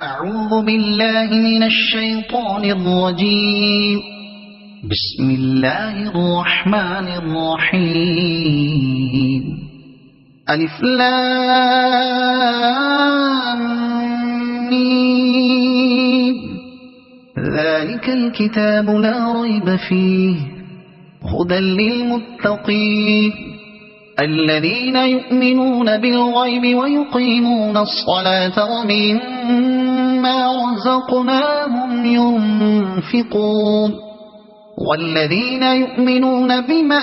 أعوذ بالله من الشيطان الرجيم. بسم الله الرحمن الرحيم. ألف لام ميم. ذلك الكتاب لا ريب فيه هدى للمتقين الذين يؤمنون بالغيب ويقيمون الصلاة ومما رزقناهم ينفقون والذين يؤمنون بما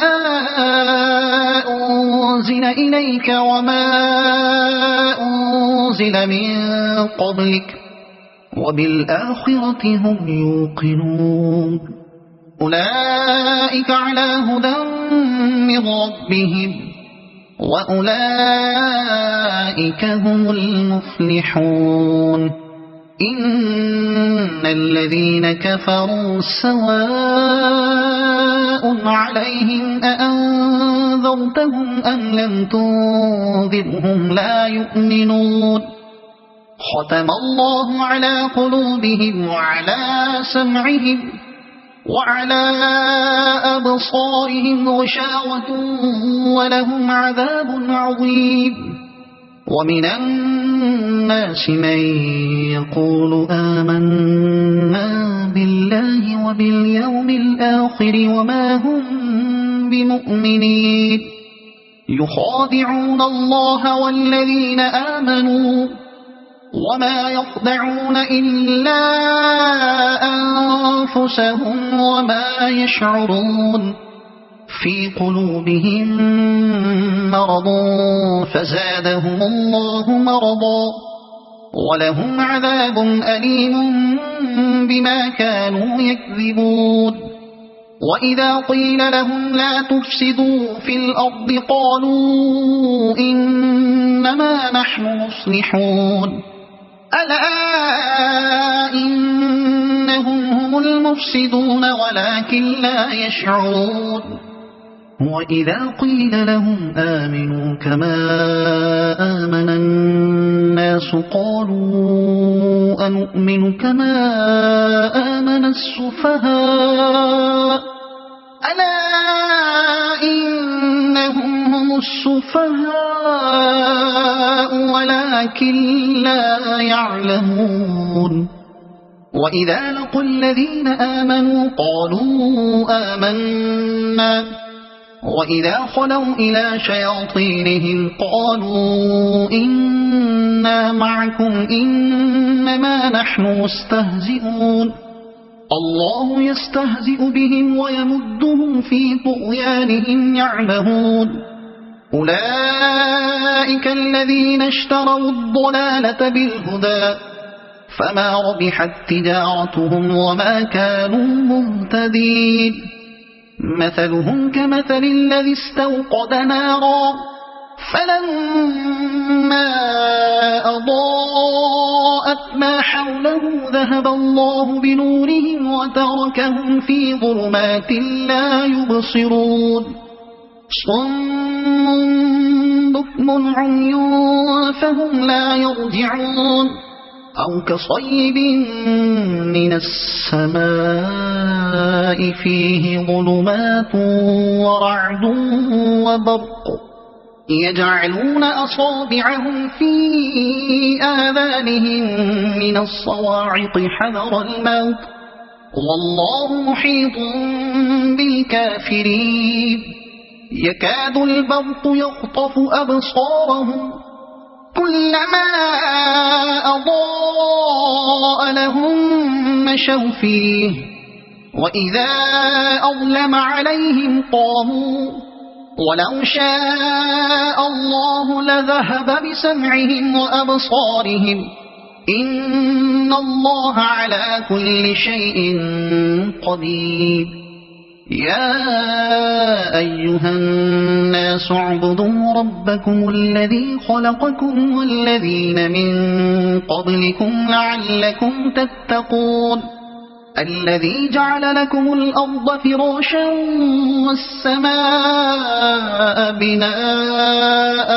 أنزل إليك وما أنزل من قبلك وبالآخرة هم يوقنون أولئك على هدى من ربهم وأولئك هم المفلحون. إن الذين كفروا سواء عليهم أأنذرتهم أم لم تنذرهم لا يؤمنون. ختم الله على قلوبهم وعلى سمعهم وعلى أبصارهم غشاوة ولهم عذاب عظيم. ومن الناس من يقول آمنا بالله وباليوم الآخر وما هم بمؤمنين يخادعون الله والذين آمنوا وما يخدعون إلا أنفسهم وما يشعرون. في قلوبهم مرض فزادهم الله مرضا ولهم عذاب أليم بما كانوا يكذبون. وإذا قيل لهم لا تفسدوا في الأرض قالوا إنما نحن مصلحون ألا إنهم هم المفسدون ولكن لا يشعرون. وإذا قيل لهم آمنوا كما آمن الناس قالوا أنؤمن كما آمن السفهاء ألا إنهم هم السفهاء ولكن لا يعلمون. وإذا لقوا الذين آمنوا قالوا آمنا وإذا خلوا إلى شياطينهم قالوا إنا معكم إنما نحن مستهزئون. الله يستهزئ بهم ويمدهم في طغيانهم يعمهون. أولئك الذين اشتروا الضلالة بالهدى فما ربحت تجارتهم وما كانوا مهتدين. مثلهم كمثل الذي استوقد نارا فلما أضاءت ما حوله ذهب الله بنورهم وتركهم في ظلمات لا يبصرون. صم بكم عمي فهم لا يرجعون. أو كصيب من السماء فيه ظلمات ورعد وبرق يجعلون أصابعهم في آذانهم من الصواعق حذر الموت والله محيط بالكافرين. يكاد البرق يخطف أبصارهم كلما أضاء لهم مشوا فيه وإذا أظلم عليهم قاموا ولو شاء الله لذهب بسمعهم وأبصارهم إن الله على كل شيء قدير. يا أيها الناس اعبدوا ربكم الذي خلقكم والذين من قبلكم لعلكم تتقون. الذي جعل لكم الأرض فراشا والسماء بناء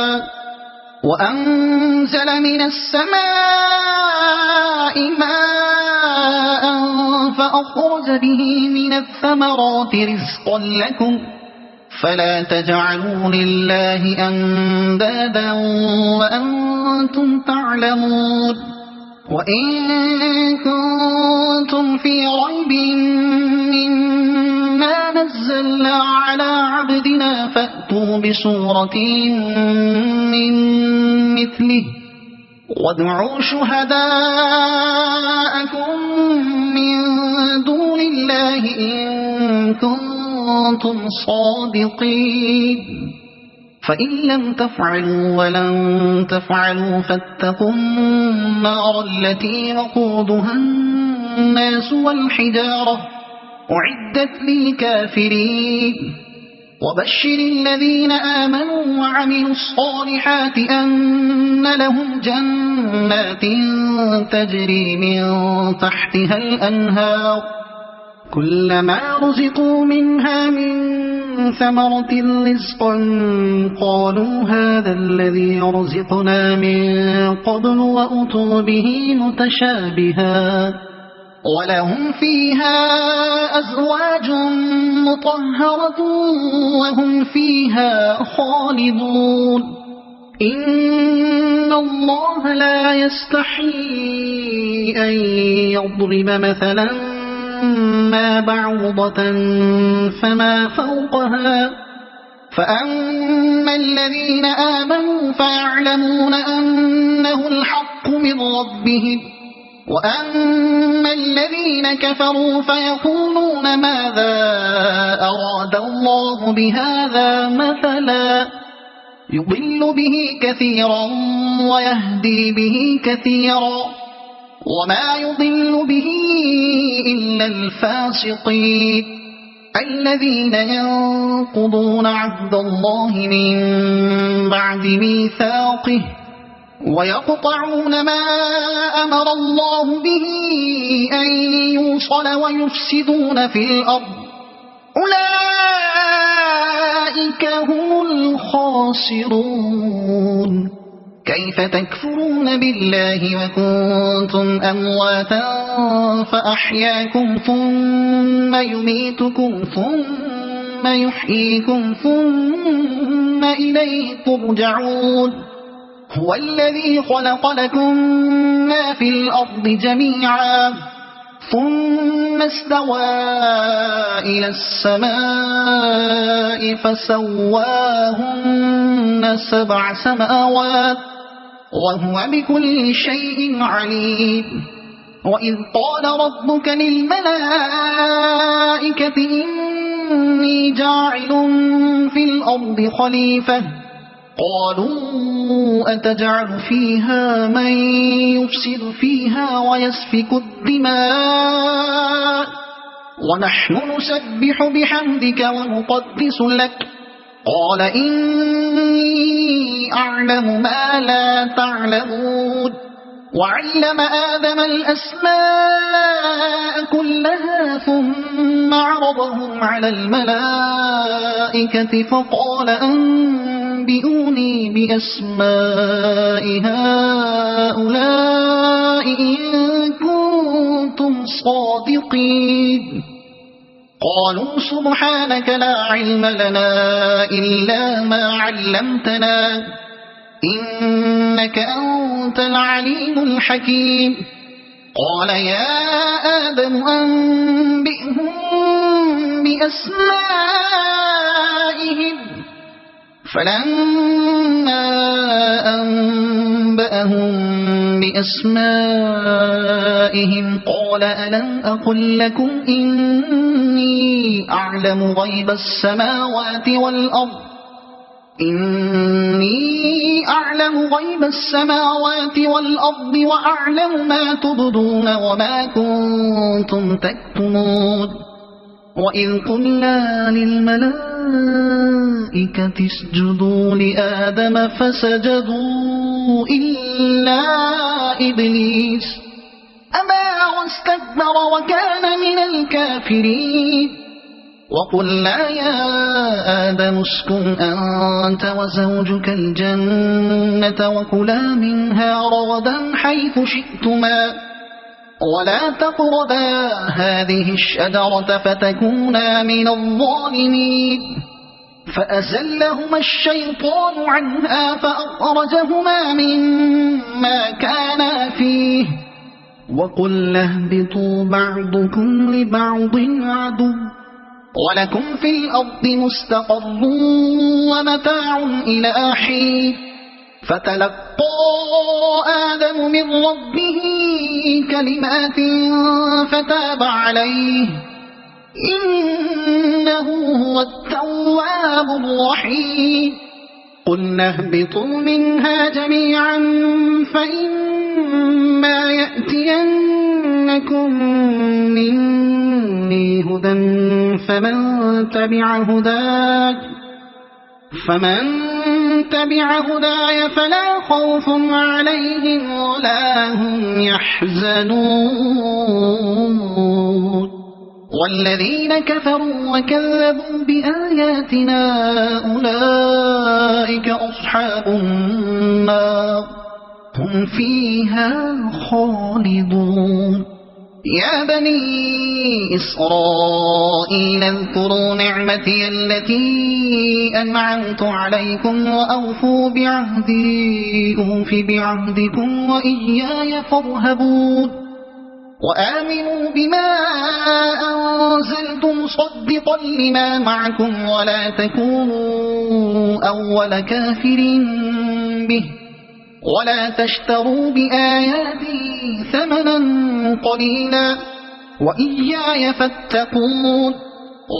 وأنزل من السماء فأخرج به من الثمرات رزقا لكم فلا تجعلوا لله أندادا وأنتم تعلمون وإن كنتم في ريب مما نزلنا على عبدنا فأتوا بسورة من مثله وادعوا شهداءكم من دون الله إن كنتم صادقين فإن لم تفعلوا ولن تفعلوا فاتقوا النار التي وقودها الناس والحجارة أعدت للكافرين وبشر الذين آمنوا وعملوا الصالحات أن لهم جنات تجري من تحتها الأنهار كلما رزقوا منها من ثمرة رزقا قالوا هذا الذي رزقنا من قبل وأتوا به متشابها ولهم فيها أزواج مطهرة وهم فيها خالدون إن الله لا يستحيي أن يضرب مثلا ما بعوضة فما فوقها فأما الذين آمنوا فيعلمون أنه الحق من ربهم وأما الذين كفروا فيقولون ماذا أراد الله بهذا مثلا يضل به كثيرا ويهدي به كثيرا وما يضل به إلا الفاسقين الذين ينقضون عهد الله من بعد ميثاقه ويقطعون ما أمر الله به أن يوصل ويفسدون في الأرض أولئك هم الخاسرون كيف تكفرون بالله وكنتم أمواتا فأحياكم ثم يميتكم ثم يحييكم ثم إليه ترجعون هو الذي خلق لكم ما في الأرض جميعا ثم استوى إلى السماء فسواهن 7 سماوات وهو بكل شيء عليم وإذ قال ربك للملائكة إني جاعل في الأرض خليفة قالوا أتجعل فيها من يفسد فيها ويسفك الدماء ونحن نسبح بحمدك ونقدس لك قال إني أعلم ما لا تعلمون وعلم آدم الأسماء كلها ثم عرضهم على الملائكة فقال أنبئوني بأسماء هؤلاء إن كنتم صادقين قالوا سبحانك لا علم لنا إلا ما علمتنا إنك أنت العليم الحكيم قال يا آدم أنبئهم بأسمائهم فلما أنبأهم بأسمائهم قال ألم أقل لكم إني أعلم غيب السماوات والأرض وأعلم ما تبدون وما كنتم تكتمون وإذ قلنا للملائكة اسجدوا لآدم فسجدوا إلا إبليس أبى واستكبر وكان من الكافرين وقلنا يا آدم اسكن أنت وزوجك الجنة وكلا منها رغدا حيث شئتما ولا تقربا هذه الشجرة فتكونا من الظالمين فأزلهما الشيطان عنها فأخرجهما مما كانا فيه وقلنا اهبطوا بعضكم لبعض عدو ولكم في الأرض مستقر ومتاع إلى حين فتلقى آدم من ربه كلمات فتاب عليه إنه هو التواب الرحيم قلنا اهبطوا منها جميعا فإما يأتينكم مني هدى فمن تبع هداي فلا خوف عليهم ولا هم يحزنون والذين كفروا وكذبوا بآياتنا أولئك أصحاب النار هم فيها خالدون يا بني إسرائيل اذكروا نعمتي التي أنعمت عليكم وأوفوا بعهدي أوف بعهدكم وإياي فارهبون وآمنوا بما أنزلت مصدقا لما معكم ولا تكونوا أول كافر به ولا تشتروا بآياتي ثمنا قليلا وإياي فاتقون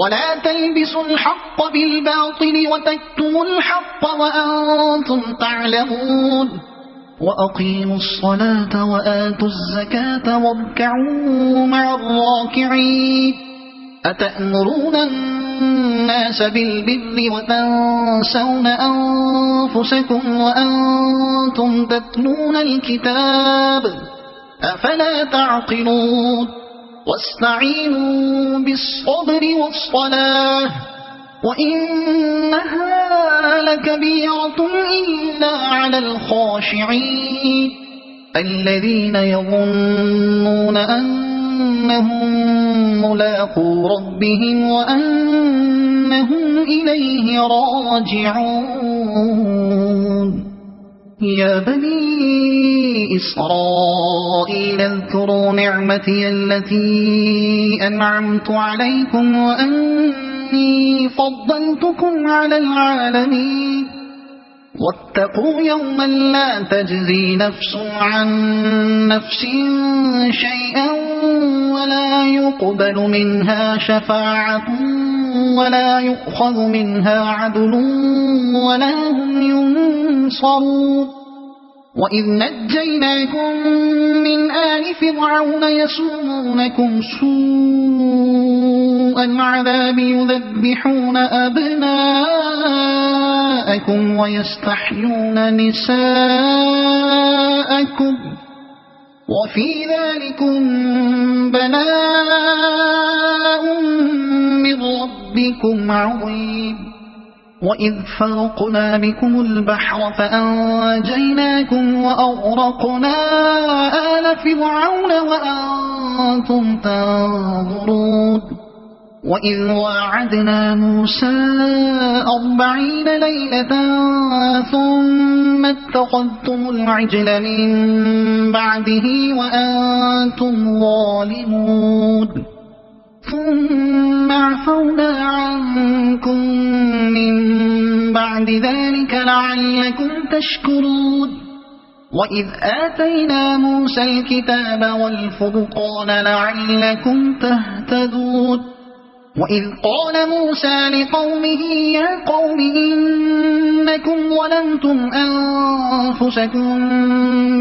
ولا تلبسوا الحق بالباطل وتكتموا الحق وأنتم تعلمون وأقيموا الصلاة وآتوا الزكاة واركعوا مع الراكعين أتأمرون الناس بالبر وتنسون أنفسكم وأنتم تتلون الكتاب أفلا تعقلون واستعينوا بالصبر والصلاة وإنها لكبيرة إلا على الخاشعين الذين يظنون أنهم ملاقو ربهم وأنهم إليه راجعون يا بني إسرائيل اذكروا نعمتي التي أنعمت عليكم وأني فضلتكم على العالمين واتقوا يوما لا تجزي نفس عن نفس شيئا ولا يقبل منها شفاعة ولا يؤخذ منها عدل ولا هم ينصرون وإذ نجيناكم من آل فرعون يسومونكم سوء العذاب يذبحون أبناءكم ويستحيون نساءكم وفي ذلكم بلاء من ربكم عظيم وإذ فرقنا بكم البحر فأنجيناكم وأغرقنا آل فرعون وأنتم تنظرون وإذ واعدنا موسى 40 ليلة ثم اتخذتم العجل من بعده وأنتم ظالمون ثم عفونا عنكم من بعد ذلك لعلكم تشكرون وإذ آتينا موسى الكتاب والفرقان لعلكم تهتدون وإذ قال موسى لقومه يا قوم إنكم ظلمتم أنفسكم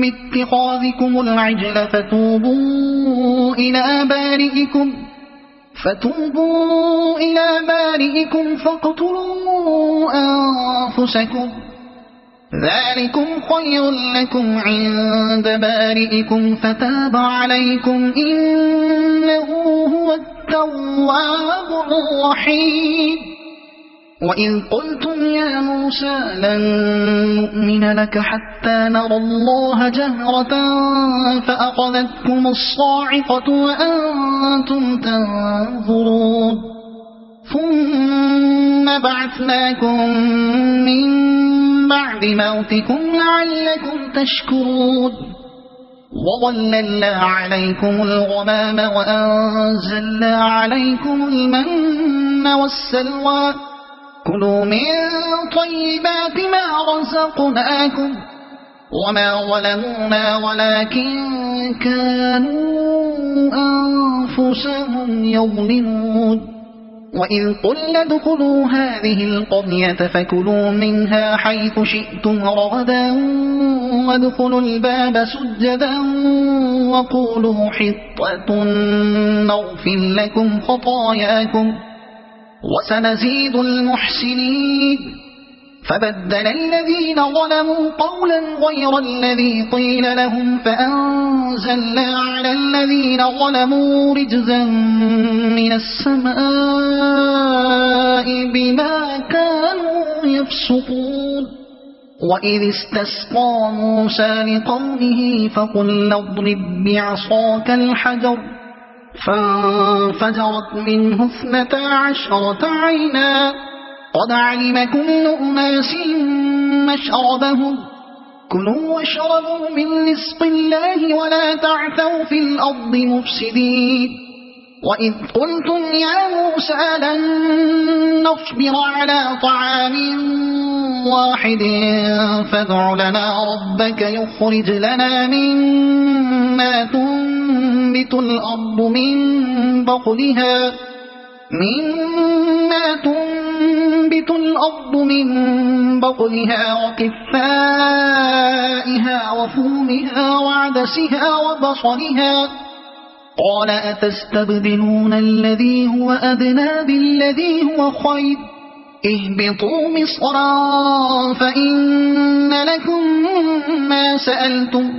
باتخاذكم العجل فتوبوا إلى بارئكم فاقتلوا أنفسكم ذلكم خير لكم عند بارئكم فتاب عليكم إنه هو التواب الرحيم وإذ قلتم يا موسى لن نؤمن لك حتى نرى الله جهرة فأخذتكم الصاعقة وأنتم تنظرون ثم بعثناكم من بعد موتكم لعلكم تشكرون وظللنا عليكم الغمام وأنزلنا عليكم المن والسلوى كلوا من طيبات ما رزقناكم وما ظلمونا ولكن كانوا أنفسهم يظلمون وإذ قلنا ادخلوا هذه القرية فكلوا منها حيث شئتم رغدا وادخلوا الباب سجدا وقولوا حطة نغفر لكم خطاياكم وسنزيد المحسنين فبدل الذين ظلموا قولا غير الذي قيل لهم فأنزلنا على الذين ظلموا رجزا من السماء بما كانوا يفسقون وإذ استسقى موسى لقومه فقل اضرب بعصاك الحجر فانفجرت منه 12 عينا قد علم كل أناس مشربهم كلوا واشربوا من رزق الله ولا تعثوا في الأرض مفسدين وإذ قلتم يا موسى لن نصبر على طعام واحد فادع لنا ربك يخرج لنا مما تنبت الأرض من بقلها وقثائها وفومها وعدسها وبصلها قال أتستبدلون الذي هو أدنى بالذي هو خير اهبطوا مصرا فإن لكم ما سألتم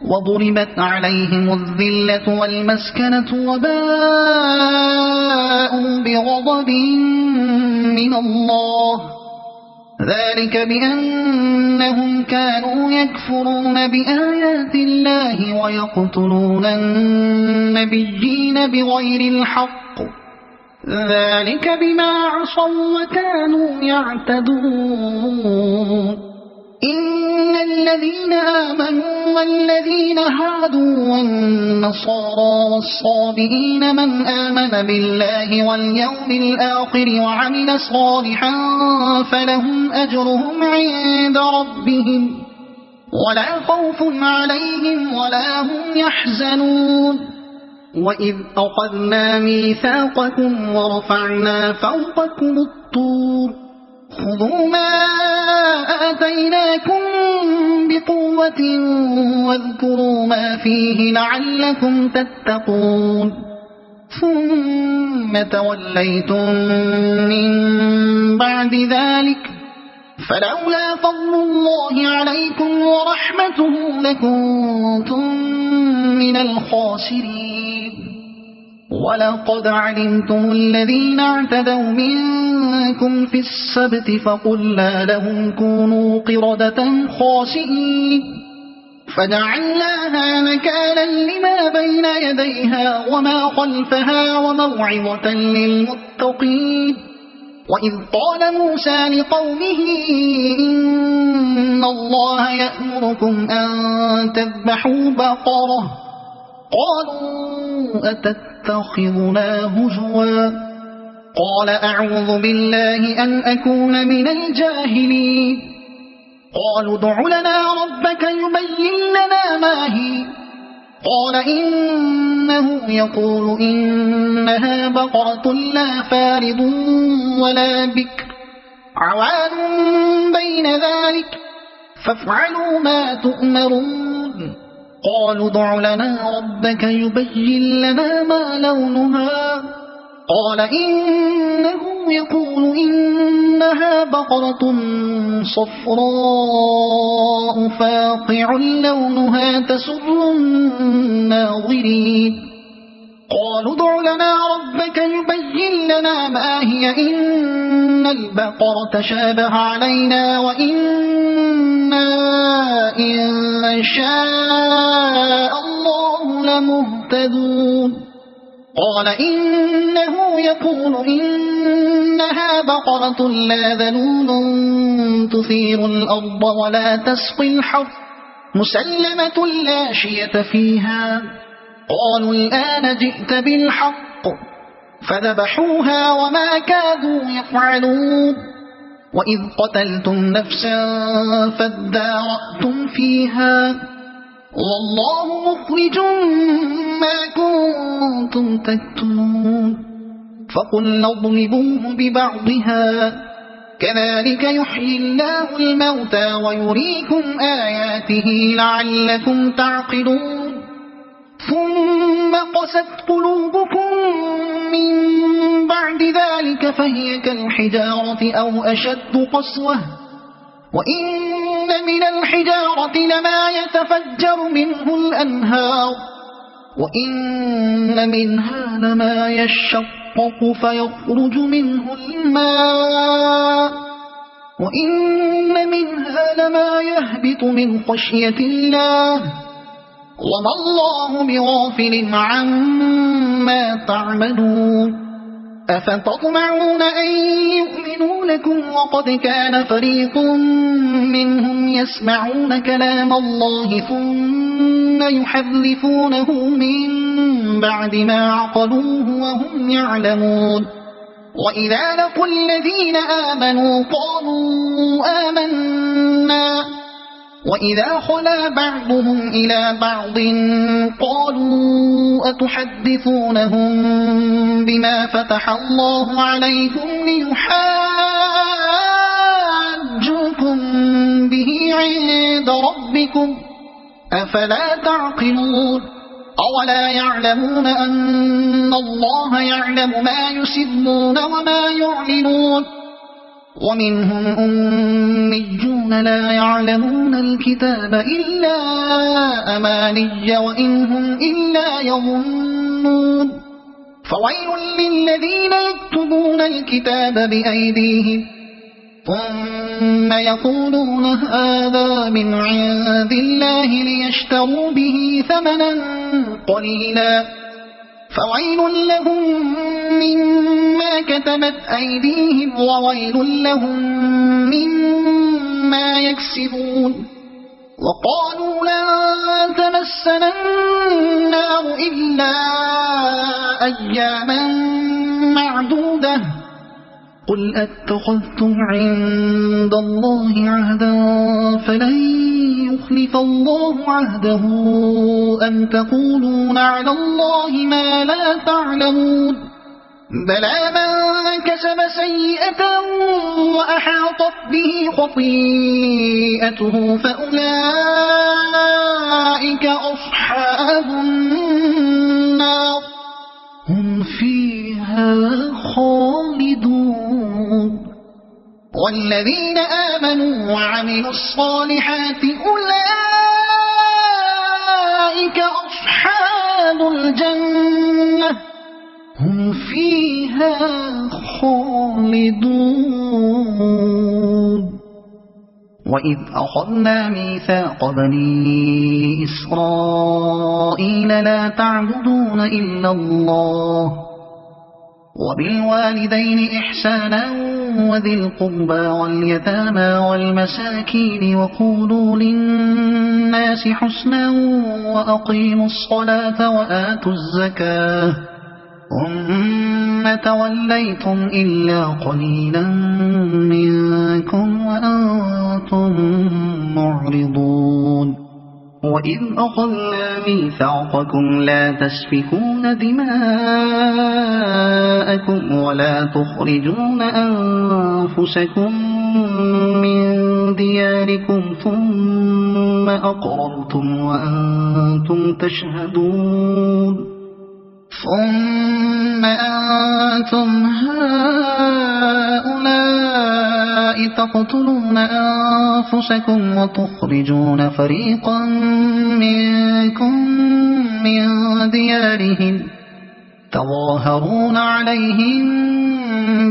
وضربت عليهم الذلة والمسكنة وباءوا بغضب من الله ذلك بأنهم كانوا يكفرون بآيات الله ويقتلون النبيين بغير الحق ذلك بما عصوا وكانوا يعتدون إن الذين آمنوا والذين هادوا والنصارى والصابئين من آمن بالله واليوم الآخر وعمل صالحا فلهم أجرهم عند ربهم ولا خوف عليهم ولا هم يحزنون وإذ أخذنا ميثاقكم ورفعنا فوقكم الطور خذوا ما آتيناكم بقوة واذكروا ما فيه لعلكم تتقون ثم توليتم من بعد ذلك فلولا فضل الله عليكم ورحمته لكنتم من الخاسرين ولقد علمتم الذين اعتدوا منكم في السبت فقلنا لهم كونوا قردة خاسئين فجعلناها نكالا لما بين يديها وما خلفها وموعظة للمتقين وإذ قال موسى لقومه إن الله يأمركم أن تذبحوا بقرة قالوا أتتخذنا هزوا قال أعوذ بالله أن أكون من الجاهلين قالوا ادع لنا ربك يبين لنا ما هي قال إنه يقول إنها بقرة لا فارض ولا بكر عوان بين ذلك فافعلوا ما تؤمرون قالوا ادع لنا ربك يبين لنا ما لونها قال إنه يقول إنها بقرة صفراء فاقع لونها تسر الناظرين قالوا ادع لنا ربك يبين لنا ما هي إن البقرة شابه علينا وإنا إن شاء الله لمهتدون قال إنه يقول إنها بقرة لا ذلول تثير الأرض ولا تسقي الحرث مسلمة لا شية فيها قالوا الآن جئت بالحق فذبحوها وما كادوا يفعلون وإذ قتلتم نفسا فادارأتم فيها والله مخرج ما كنتم تكتمون فقلنا اضربوه ببعضها كذلك يحيي الله الموتى ويريكم آياته لعلكم تعقلون ثم قست قلوبكم من بعد ذلك فهي كالحجارة أو أشد قسوة وإن من الحجارة لما يتفجر منه الأنهار وإن منها لما يشقق فيخرج منه الماء وإن منها لما يهبط من خشية الله وما الله بغافل عما تعملون أفتطمعون أن يؤمنوا لكم وقد كان فريق منهم يسمعون كلام الله ثم يحرفونه من بعد ما عقلوه وهم يعلمون وإذا لقوا الذين آمنوا قالوا آمنا وإذا خلا بعضهم إلى بعض قالوا أتحدثونهم بما فتح الله عليكم ليحاجوكم به عند ربكم أفلا تعقلون أولا يعلمون أن الله يعلم ما يسرون وما يعلنون ومنهم أميون لا يعلمون الكتاب إلا أماني وإن هم إلا يظنون فويل للذين يكتبون الكتاب بأيديهم ثم يقولون هذا من عند الله ليشتروا به ثمنا قليلا فويل لهم مما كتبت أيديهم وويل لهم مما يكسبون وقالوا لن تمسنا النار إلا أياما معدودة قل أتخذتم عند الله عهدا فلن يخلف الله عهده أم تقولون على الله ما لا تعلمون بلى من كسب سيئة وأحاطت به خطيئته فأولئك أصحاب النار هم فيها خالدون والذين آمنوا وعملوا الصالحات أولئك أصحاب الجنة هم فيها خالدون وإذ أخذنا ميثاق بني إسرائيل لا تعبدون إلا الله وبالوالدين إحسانا وذي القربى واليتامى والمساكين وقولوا للناس حسنا وأقيموا الصلاة وآتوا الزكاة ثم توليتم إلا قليلا منكم وأنتم معرضون وإذ أخذنا ميثاقكم لا تسفكون دماءكم ولا تخرجون أنفسكم من دياركم ثم أقررتم وأنتم تشهدون ثم أنتم هؤلاء تقتلون أنفسكم وتخرجون فريقا منكم من ديارهم تظاهرون عليهم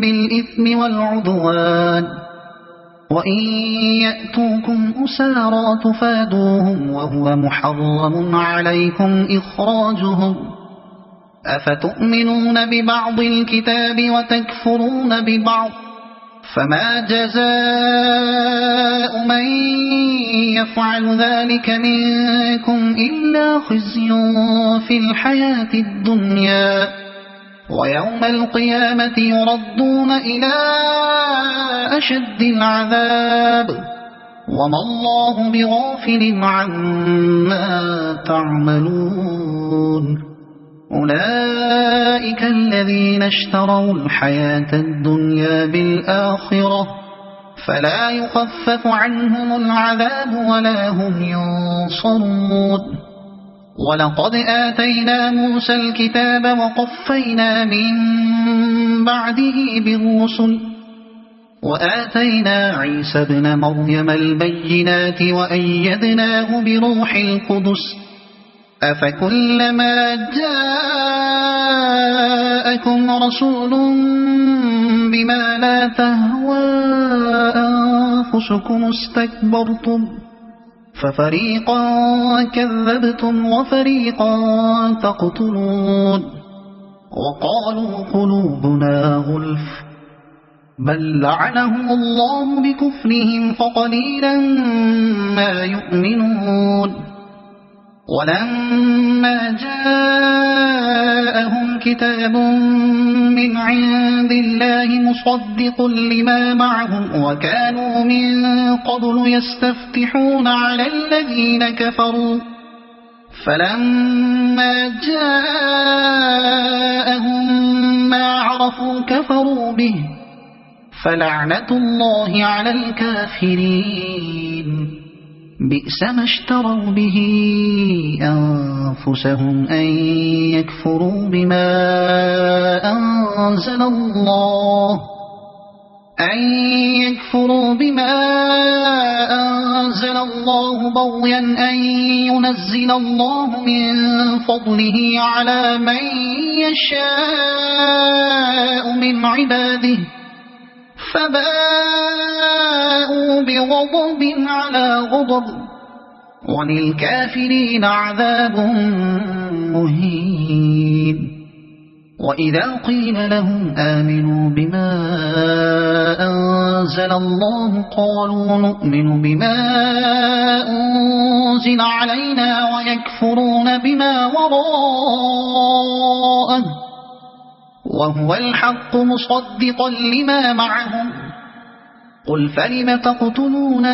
بالإثم والعدوان وإن يأتوكم أسارى تفادوهم وهو محرم عليكم إخراجهم أفتؤمنون ببعض الكتاب وتكفرون ببعض فما جزاء من يفعل ذلك منكم إلا خزي في الحياة الدنيا ويوم القيامة يردون إلى أشد العذاب وما الله بغافل عما تعملون أولئك الذين اشتروا الحياة الدنيا بالآخرة فلا يخفف عنهم العذاب ولا هم ينصرون ولقد آتينا موسى الكتاب وقفينا من بعده بالرسل وآتينا عيسى ابن مريم البينات وأيدناه بروح القدس أفكلما جاءكم رسول بما لا تهوى أنفسكم استكبرتم ففريقا كذبتم وفريقا تقتلون وقالوا قلوبنا غلف بل لعنهم الله بكفرهم فقليلا ما يؤمنون ولما جاءهم كتاب من عند الله مصدق لما معهم وكانوا من قبل يستفتحون على الذين كفروا فلما جاءهم ما عرفوا كفروا به فلعنة الله على الكافرين بئس ما اشتروا به أنفسهم أن يكفروا بما أنزل الله بغيا أن ينزل الله من فضله على من يشاء من عباده فباءوا بغضب على غضب وللكافرين عذاب مهين وإذا قيل لهم آمنوا بما أنزل الله قالوا نؤمن بما أنزل علينا ويكفرون بما وراءه وهو الحق مصدقا لما معهم قل فلم تقتلون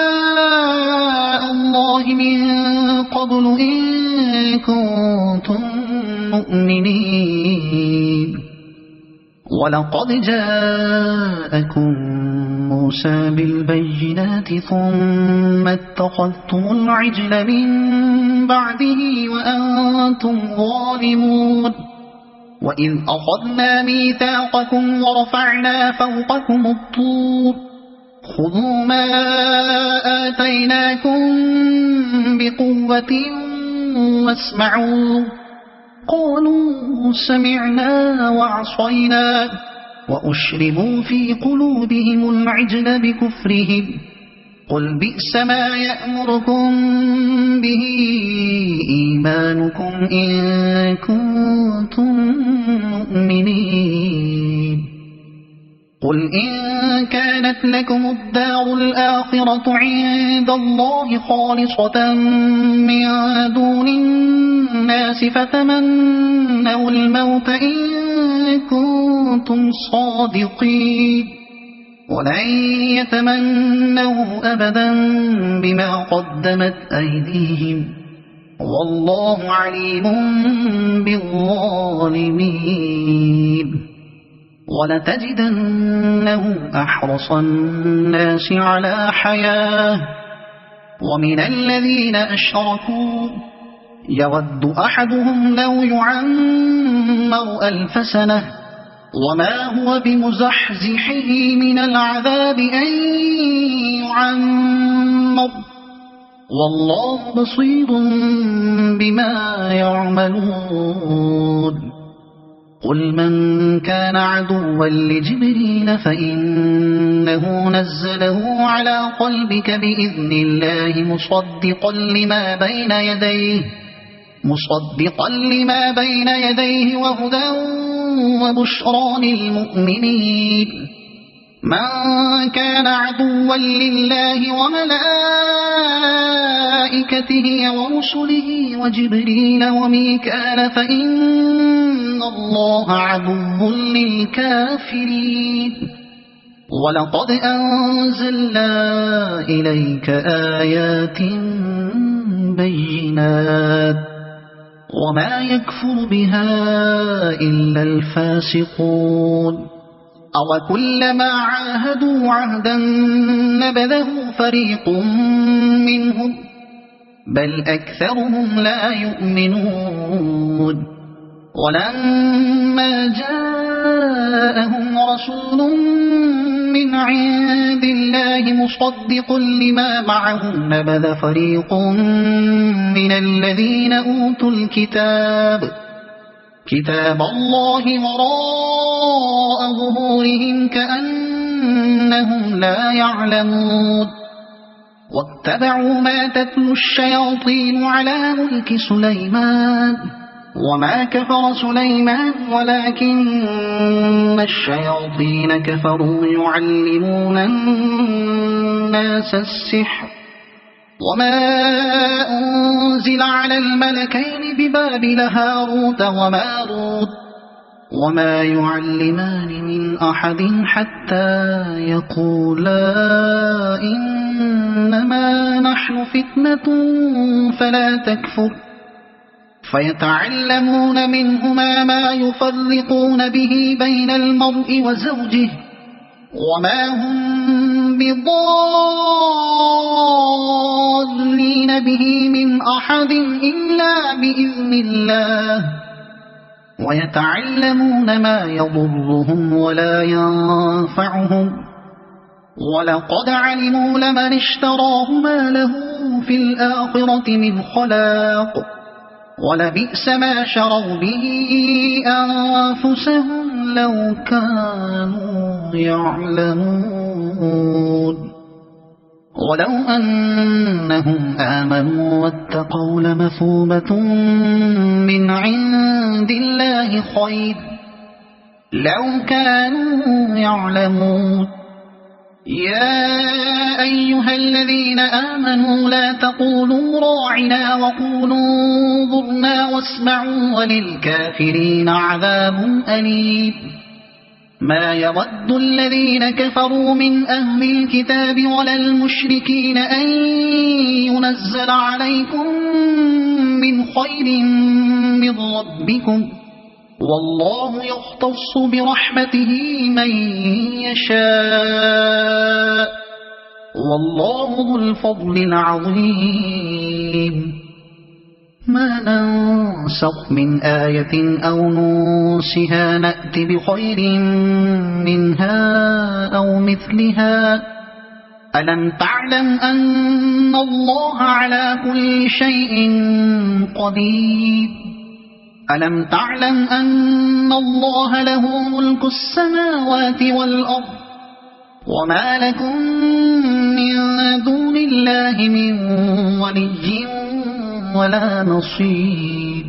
أنبياء الله من قبل إن كنتم مؤمنين ولقد جاءكم موسى بالبينات ثم اتخذتم العجل من بعده وأنتم ظالمون وإذ أخذنا ميثاقكم ورفعنا فوقكم الطور خذوا ما آتيناكم بقوة واسمعوا قالوا سمعنا وعصينا وأشربوا في قلوبهم العجل بكفرهم قل بئس ما يأمركم به إيمانكم إن كنتم مؤمنين قل إن كانت لكم الدار الآخرة عند الله خالصة من دون الناس فتمنوا الموت إن كنتم صادقين ولن يتمنوا أبدا بما قدمت أيديهم والله عليم بالظالمين ولتجدنهم أحرص الناس على حياة ومن الذين أشركوا يود أحدهم لو يعمر 1000 سنة وما هو بمزحزحه من العذاب أن يعمر والله بصير بما يعملون قل من كان عدوا لجبريل فإنه نزله على قلبك بإذن الله مصدقا لما بين يديه وهدى وبشرى للمؤمنين. من كان عدوا لله وملائكته ورسله وجبريل وميكال فإن الله عدو للكافرين. ولقد أنزلنا إليك آيات بينات وما يكفر بها إلا الفاسقون. أو كلما عاهدوا عهدا نبذه فريق منهم بل أكثرهم لا يؤمنون. ولما جاءهم رسول من عند الله مصدق لما معهم نبذ فريق من الذين أوتوا كتاب الله وراء ظهورهم كأنهم لا يعلمون. واتبعوا ما تتلو الشياطين على ملك سليمان وما كفر سليمان ولكن الشياطين كفروا يعلمون الناس السحر وما أنزل على الملكين ببابل هاروت وماروت وما يعلمان من أحد حتى يقولا إنما نحن فتنة فلا تكفر فيتعلمون منهما ما يفرقون به بين المرء وزوجه وما هم بضارين به من أحد إلا بإذن الله ويتعلمون ما يضرهم ولا ينفعهم ولقد علموا لمن اشتراه ما له في الآخرة من خلاق ولبئس ما شروا به أنفسهم لو كانوا يعلمون. ولو أنهم آمنوا واتقوا لمثوبة من عند الله خير لو كانوا يعلمون. يا أيها الذين آمنوا لا تقولوا راعنا وقولوا انظرنا واسمعوا وللكافرين عذاب أليم. ما يود الذين كفروا من أهل الكتاب ولا المشركين أن ينزل عليكم من خير من ربكم والله يختص برحمته من يشاء والله ذو الفضل العظيم. ما ننسخ من آية أو ننسها نأت بخير منها أو مثلها. ألم تعلم أن الله على كل شيء قدير. ألم تعلم أن الله له ملك السماوات والأرض وما لكم من دون الله من ولي ولا نصير.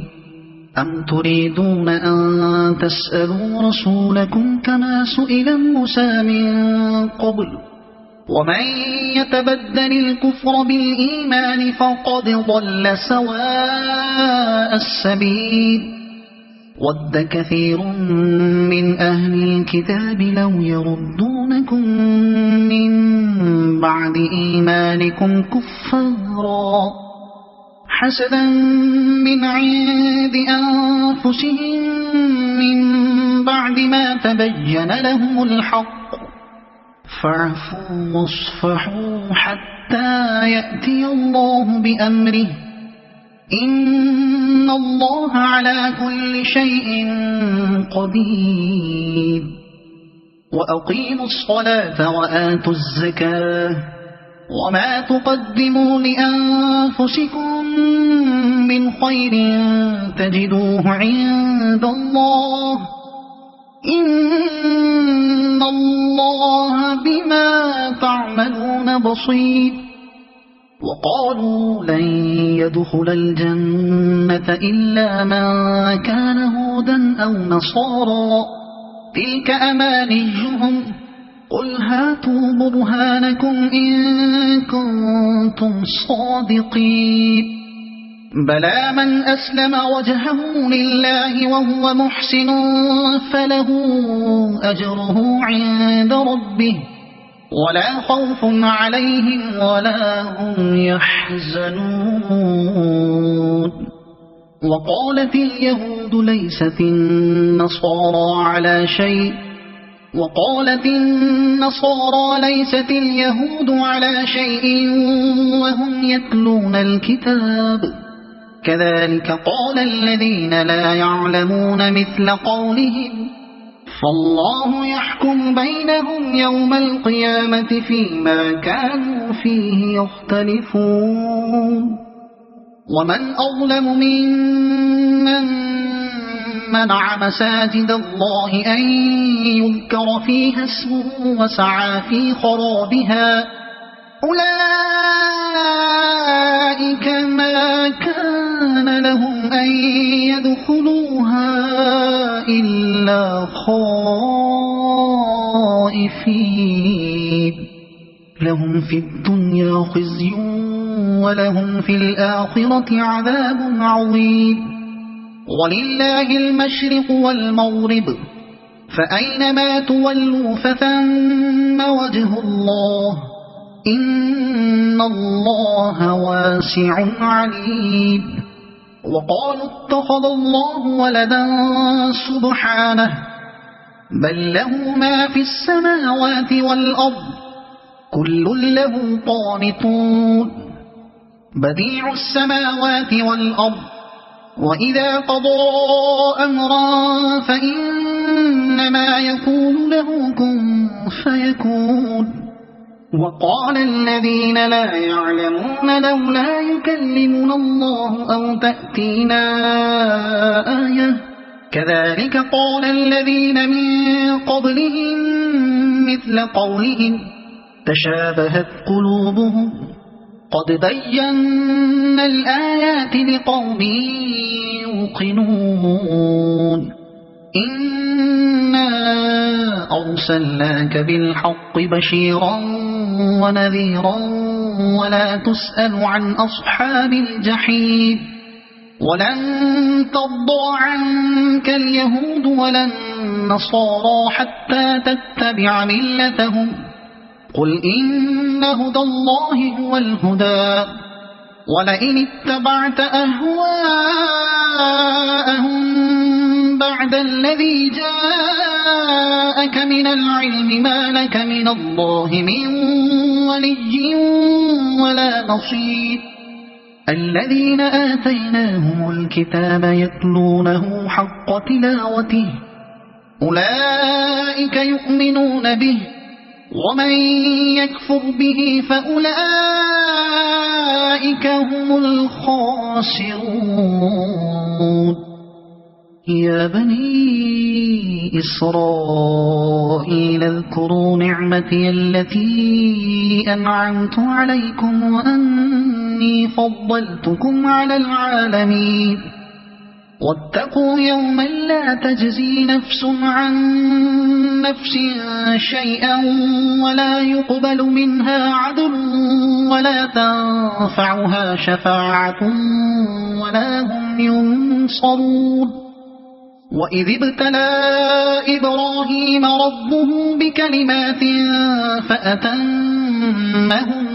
أم تريدون أن تسألوا رسولكم كما سئل موسى من قبل ومن يتبدل الكفر بالإيمان فقد ضل سواء السبيل. ود كثير من أهل الكتاب لو يردونكم من بعد إيمانكم كفارا حسدا من عند أنفسهم من بعد ما تبين لهم الحق فاعفوا واصفحوا حتى يأتي الله بأمره إن الله على كل شيء قدير. وأقيموا الصلاة وآتوا الزكاة وما تقدموا لأنفسكم من خير تجدوه عند الله إن الله بما تعملون بصير. وقالوا لن يدخل الجنة إلا من كان هودا أو نصارى تلك أمانيهم قل هاتوا برهانكم إن كنتم صادقين. بلى من أسلم وجهه لله وهو محسن فله أجره عند ربه ولا خوف عليهم ولا هم يحزنون. وقالت اليهود ليست النصارى على شيء وقالت النصارى ليست اليهود على شيء وهم يتلون الكتاب كذلك قال الذين لا يعلمون مثل قولهم فالله يحكم بينهم يوم القيامة فيما كانوا فيه يختلفون. ومن أظلم ممن منع مساجد الله أن يذكر فيها اسمه وسعى في خرابها أولئك ما كان لهم أن يدخلوها إلا خائفين لهم في الدنيا خزي ولهم في الآخرة عذاب عظيم. ولله المشرق والمغرب فأينما تولوا فثم وجه الله إن الله واسع عليم. وقالوا اتخذ الله ولدا سبحانه بل له ما في السماوات والأرض كل له قانتون بديع السماوات والأرض وإذا قضى أمرا فإنما يقول له كن فيكون. وقال الذين لا يعلمون لولا يكلمنا الله أو تأتينا آية كذلك قال الذين من قبلهم مثل قولهم تشابهت قلوبهم قد بينا الآيات لقوم يوقنون. إنا أرسلناك بالحق بشيرا ونذيرا ولا تسأل عن أصحاب الجحيم. ولن ترضى عنك اليهود ولا النصارى حتى تتبع ملتهم قل إن هدى الله هو الهدى ولئن اتبعت أهواءهم بعد الذي جاءك من العلم ما لك من الله من ولي ولا نصير. الذين آتيناهم الكتاب يتلونه حق تلاوته أولئك يؤمنون به ومن يكفر به فأولئك هم الخاسرون. يا بني إسرائيل اذكروا نعمتي التي أنعمت عليكم وأني فضلتكم على العالمين. واتقوا يوما لا تجزي نفس عن نفس شيئا ولا يقبل منها عدل ولا تنفعها شفاعة ولا هم ينصرون. وإذ ابتلى إبراهيم ربه بكلمات فأتمهم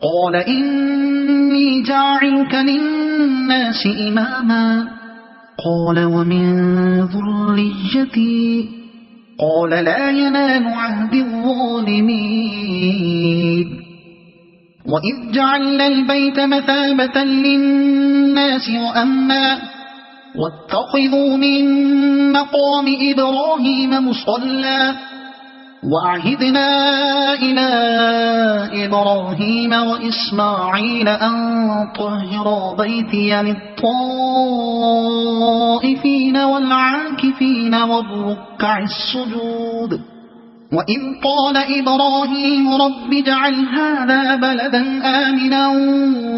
قال إني جاعلك للناس إماما قال ومن ذريتي قال لا ينال عهد الظالمين. وإذ جعلنا البيت مثابة للناس وأمنا واتخذوا من مقام إبراهيم مصلى وأعهدنا إلى إبراهيم وإسماعيل أن طهرا بيتي للطائفين والعاكفين العاكفين والركع السجود. وإذ قال إبراهيم رب اجعل هذا بلدا آمنا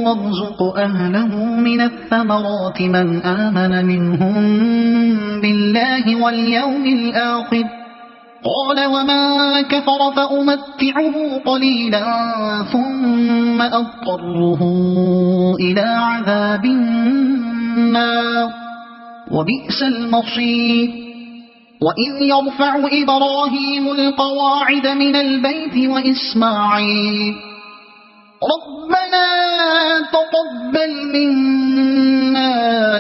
وارزق أهله من الثمرات من آمن منهم بالله واليوم الآخر قال ومن كفر فأمتعه قليلا ثم أضطره إلى عذاب النار وبئس المصير. وإذ يرفع إبراهيم القواعد من البيت وإسماعيل ربنا تقبل منا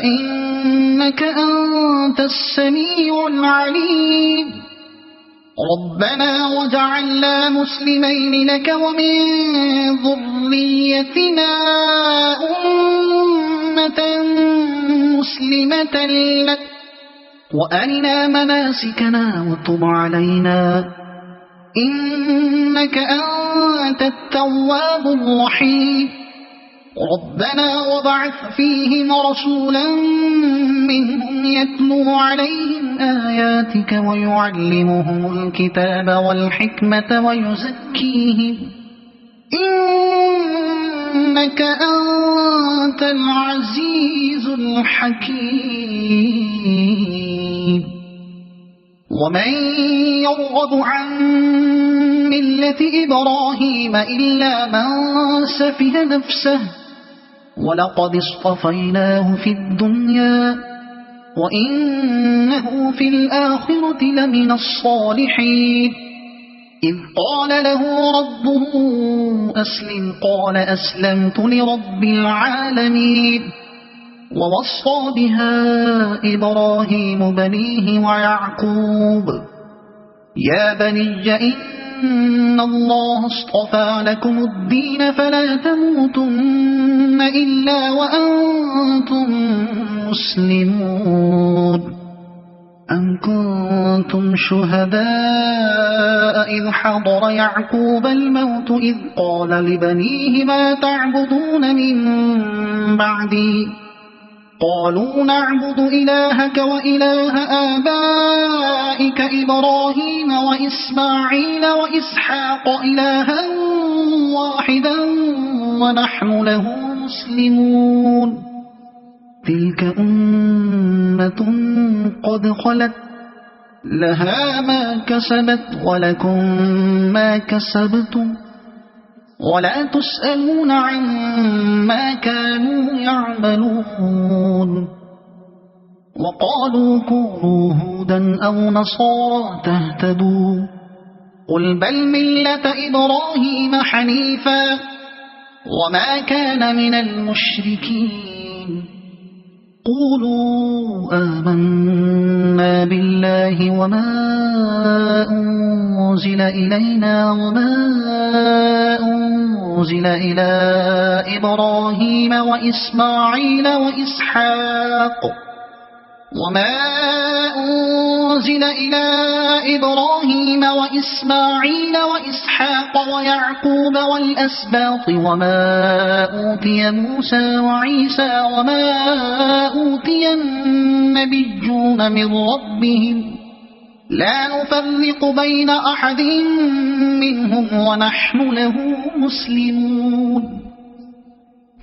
إنك أنت السميع العليم ربنا واجعلنا مسلمين لك ومن ذريتنا أمة مسلمة لك وأرنا مناسكنا وتب علينا إنك أنت التواب الرحيم ربنا وابعث فيهم رسولا منهم يتلو عليهم آياتك ويعلمهم الكتاب والحكمة ويزكيهم إنك أنت العزيز الحكيم. ومن يرغب عن ملة إبراهيم إلا من سفه نفسه ولقد اصطفيناه في الدنيا وإنه في الآخرة لمن الصالحين. إذ قال له ربه أسلم قال أسلمت لرب العالمين ووصى بها إبراهيم بنيه ويعقوب يا بني إن الله اصطفى لكم الدين فلا تموتن إلا وأنتم مسلمون. أم كنتم شهداء إذ حضر يعقوب الموت إذ قال لبنيه ما تعبدون من بعدي قالوا نعبد إلهك وإله آبائك إبراهيم وإسماعيل وإسحاق إلها واحدا ونحن له مسلمون. تلك أمة قد خلت لها ما كسبت ولكم ما كسبتم ولا تسألون عما كانوا يعملون. وقالوا كونوا هودا أو نصارى تهتدوا قل بل ملة إبراهيم حنيفا وما كان من المشركين. قولوا آمنا بالله وما أنزل إلينا وما أنزل إلى إبراهيم وإسماعيل وإسحاق وما أنزل إلى إبراهيم وإسماعيل وإسحاق ويعقوب والأسباط وما أوتي موسى وعيسى وما أوتي النبيون من ربهم لا نفرق بين أحد منهم ونحن له مسلمون.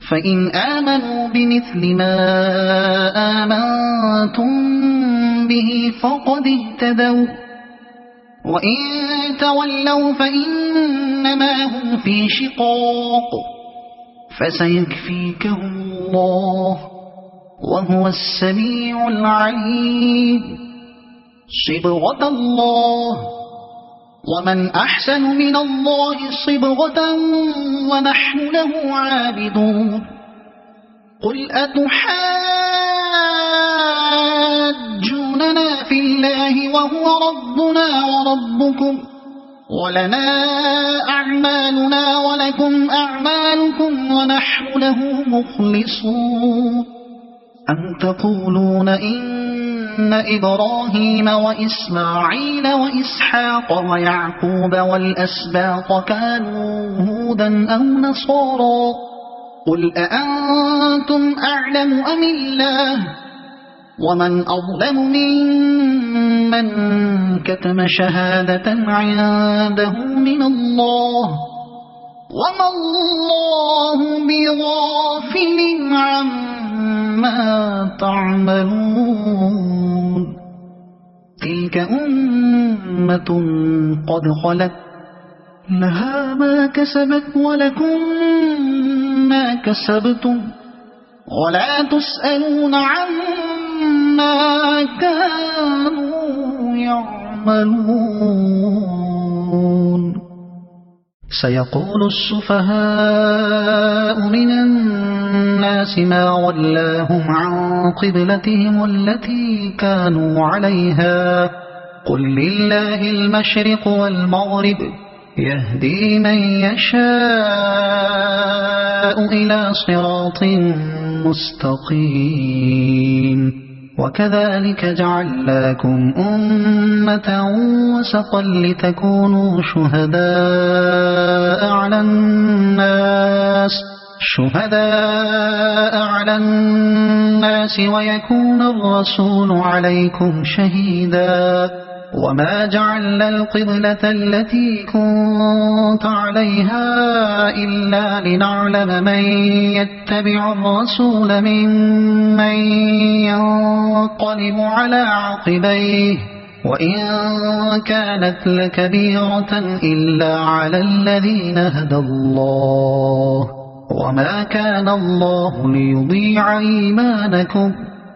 فإن آمنوا بمثل ما آمنتم به فقد اهتدوا وإن تولوا فإنما هم في شقاق فسيكفيكهم الله وهو السميع العليم. صبغة الله ومن أحسن من الله صبغة ونحن له عابدون. قل أتحاجوننا في الله وهو ربنا وربكم ولنا أعمالنا ولكم أعمالكم ونحن له مخلصون. أم تقولون إن إبراهيم وإسماعيل وإسحاق ويعقوب والأسباط كانوا هودا أو نصارى قل أأنتم أعلم أم الله ومن أظلم ممن كتم شهادة عنده من الله وما الله بغافل عما تعملون تلك أمة قد خلت لها ما كسبت ولكم ما كسبتم ولا تسألون عما كانوا يعملون سيقول السفهاء من الناس ما ولاهم عن قبلتهم التي كانوا عليها قل لله المشرق والمغرب يهدي من يشاء إلى صراط مستقيم وكذلك جعلناكم أمة وسطا لتكونوا شهداء على الناس ويكون الرسول عليكم شهيدا وما جعلنا القبلة التي كنت عليها إلا لنعلم من يتبع الرسول ممن ينقلب على عقبيه وإن كانت لكبيرة إلا على الذين هدى الله وما كان الله ليضيع إيمانكم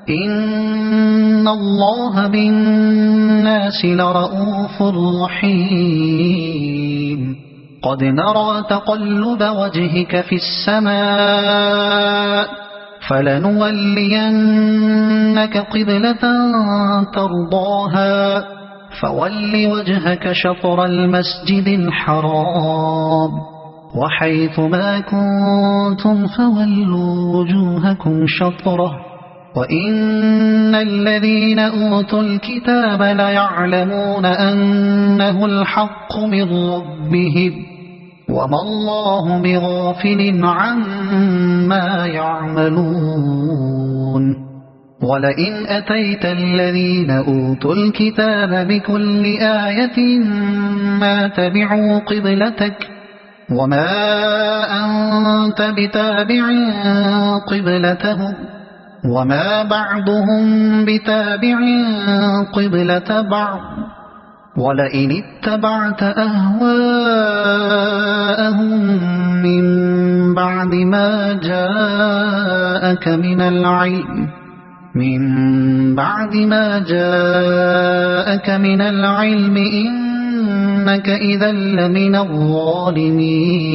إن الله بالناس لرؤوف رحيم قد نرى تقلب وجهك في السماء فلنولينك قبلة ترضاها فول وجهك شطر المسجد الحرام وحيث ما كنتم فولوا وجوهكم شطره وإن الذين أوتوا الكتاب ليعلمون أنه الحق من ربهم وما الله بغافل عما يعملون ولئن أتيت الذين أوتوا الكتاب بكل آية ما تبعوا قبلتك وما أنت بتابع قبلتهم وما بعضهم بتابع قبلة بعض ولئن اتبعت أهواءهم من بعد ما جاءك من العلم إنك إذا لمن الظالمين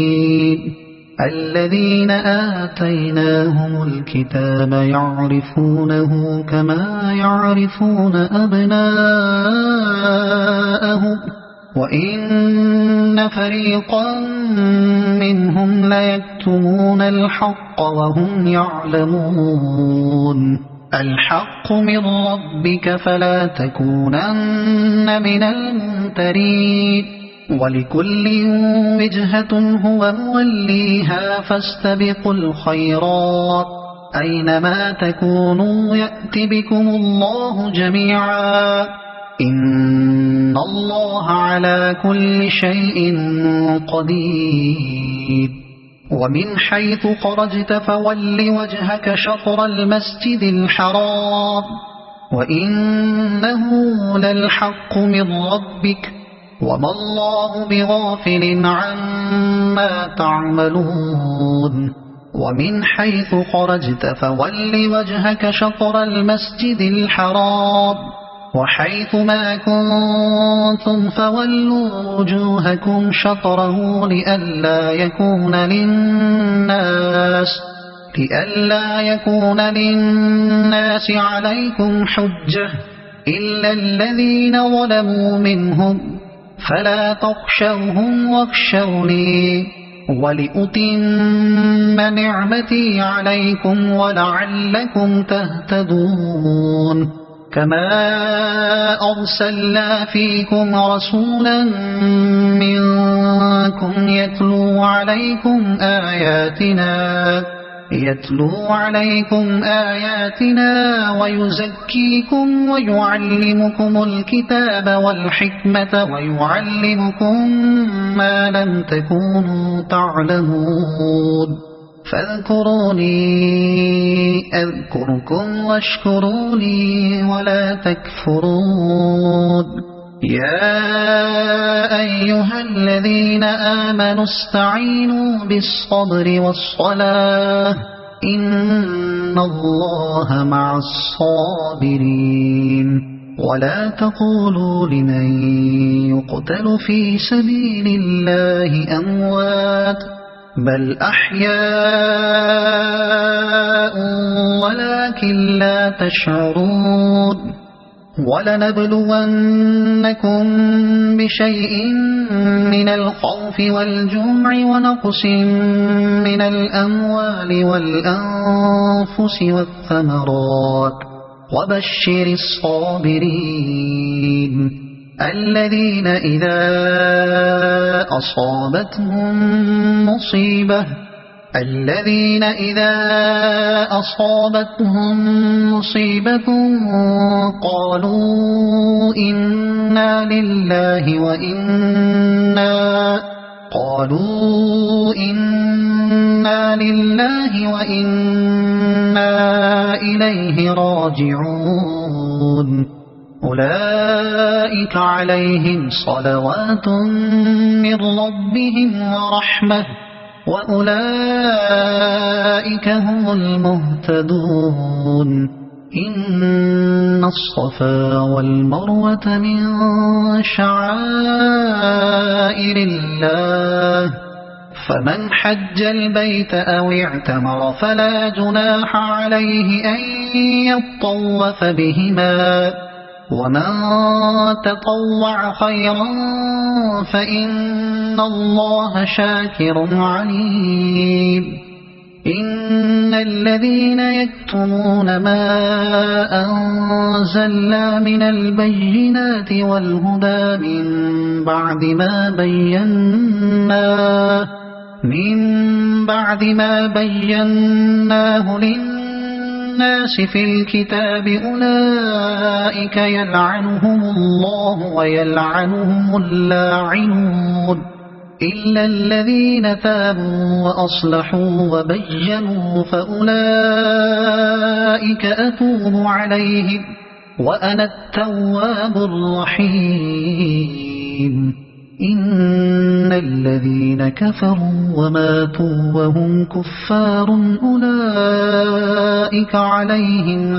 الذين آتيناهم الكتاب يعرفونه كما يعرفون أبناءهم وإن فريقا منهم ليكتمون الحق وهم يعلمون الحق من ربك فلا تكونن من الممترين ولكل وجهة هو موليها فاستبقوا الخيرات أينما تكونوا يأت بكم الله جميعا إن الله على كل شيء قدير ومن حيث خرجت فول وجهك شطر المسجد الحرام وإنه للحق من ربك وما الله بغافل عما تعملون ومن حيث خرجت فول وجهك شطر المسجد الحرام وحيث ما كنتم فولوا وجوهكم شطره لئلا يكون للناس عليكم حجة إلا الذين ظلموا منهم فلا تخشوهم واخشوني ولأتم نعمتي عليكم ولعلكم تهتدون كما أرسلنا فيكم رسولا منكم يتلو عليكم آياتنا يتلو عليكم آياتنا ويزكيكم ويعلمكم الكتاب والحكمة ويعلمكم ما لم تكونوا تعلمون فاذكروني أذكركم واشكروا لي ولا تكفرون يا أيها الذين آمنوا استعينوا بالصبر والصلاة إن الله مع الصابرين ولا تقولوا لمن يقتل في سبيل الله أموات بل أحياء ولكن لا تشعرون ولنبلونكم بشيء من الخوف والجوع ونقص من الأموال والأنفس والثمرات وبشر الصابرين الذين إذا أصابتهم مصيبة قالوا إنا لله وإنا إليه راجعون أولئك عليهم صلوات من ربهم ورحمة وأولئك هم المهتدون إن الصفا والمروة من شعائر الله فمن حج البيت أو اعتمر فلا جناح عليه أن يطوف بهما ومن تطوع خيرا فإن الله شاكر عليم إن الذين يكتمون ما أنزلنا من البينات والهدى من بعد ما بيناه للناس في الكتاب أولئك يلعنهم الله ويلعنهم اللاعنون إلا الذين تابوا وأصلحوا وبينوا فأولئك أتوب عليهم وأنا التواب الرحيم إن الذين كفروا وماتوا وهم كفار أولئك عليهم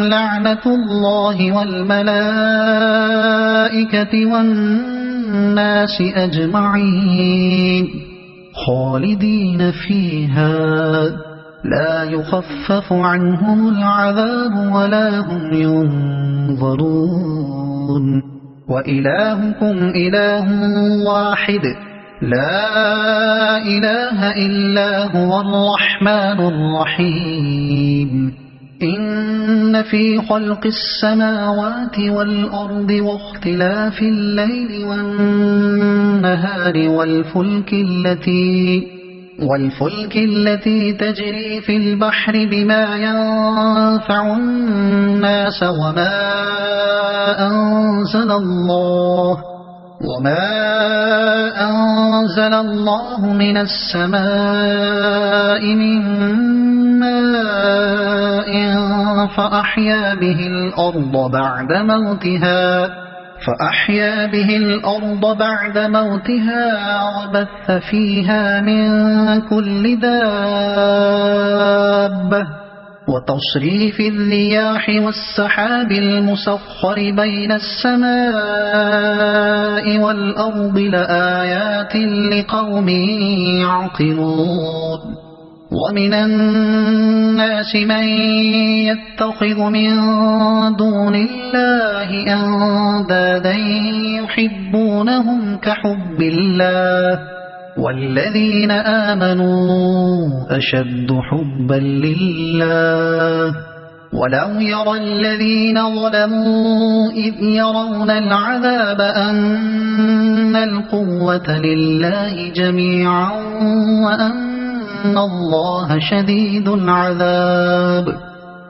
لعنة الله والملائكة والناس أجمعين خالدين فيها لا يخفف عنهم العذاب ولا هم ينظرون وإلهكم إله واحد لا إله إلا هو الرحمن الرحيم إن في خلق السماوات والأرض واختلاف الليل والنهار والفلك التي تجري في البحر بما ينفع الناس وما أنزل الله من السماء من ماء فأحيا به الأرض بعد موتها وبث فيها من كل دابة وتصريف الرياح والسحاب المسخر بين السماء والأرض لآيات لقوم يعقلون ومن الناس من يتخذ من دون الله أندادا يحبونهم كحب الله والذين آمنوا أشد حبا لله ولو يرى الذين ظلموا إذ يرون العذاب أن القوة لله جميعا وأن الله شديد العذاب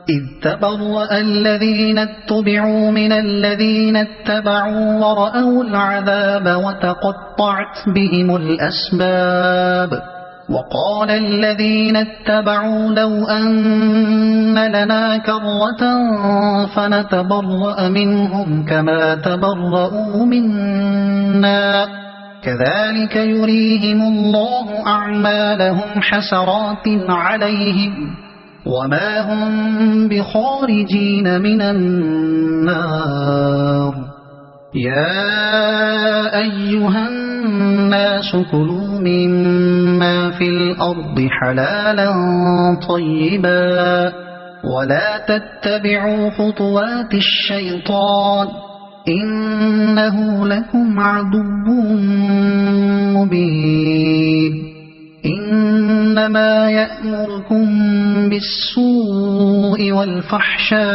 إذ تبرأ الذين اتبعوا من الذين اتبعوا ورأوا العذاب وتقطعت بهم الأسباب وقال الذين اتبعوا لو أن لنا كرة فنتبرأ منهم كما تبرؤوا منا كذلك يريهم الله أعمالهم حسرات عليهم وما هم بخارجين من النار يا أيها الناس كلوا مما في الأرض حلالا طيبا ولا تتبعوا خطوات الشيطان إنه لكم عدو مبين إنما يأمركم بالسوء والفحشاء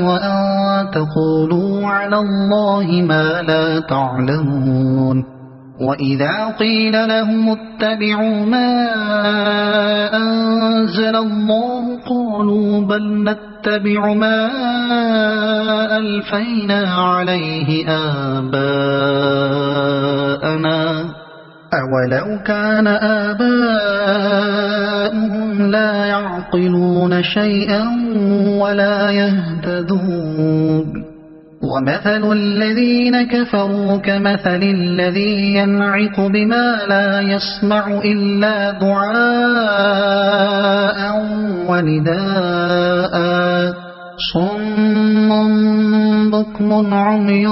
وأن تقولوا على الله ما لا تعلمون وإذا قيل لهم اتبعوا ما أنزل الله قالوا بل نتبع ما ألفينا عليه آباءنا أولو كان آباؤهم لا يعقلون شيئا ولا يهتدون ومثل الذين كفروا كمثل الذي ينعق بما لا يسمع إلا دعاء ونداء صم بكم عمي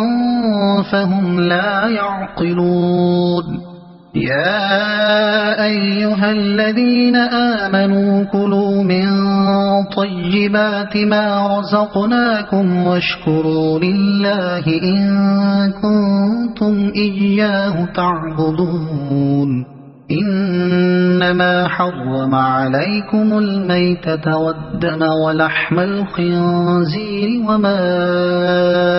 فهم لا يعقلون يا أيها الذين آمنوا كلوا من طيبات ما رزقناكم واشكروا لله إن كنتم إياه تعبدون إنما حرم عليكم الميتة والدم ولحم الخنزير وما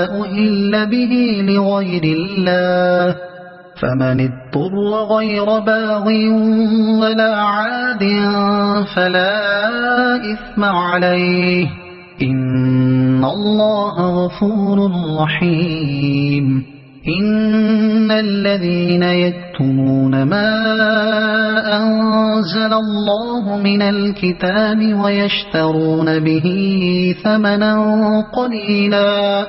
أهل به لغير الله فمن اضطر غير باغ ولا عاد فلا إثم عليه إن الله غفور رحيم إن الذين يكتمون ما أنزل الله من الكتاب ويشترون به ثمنا قليلا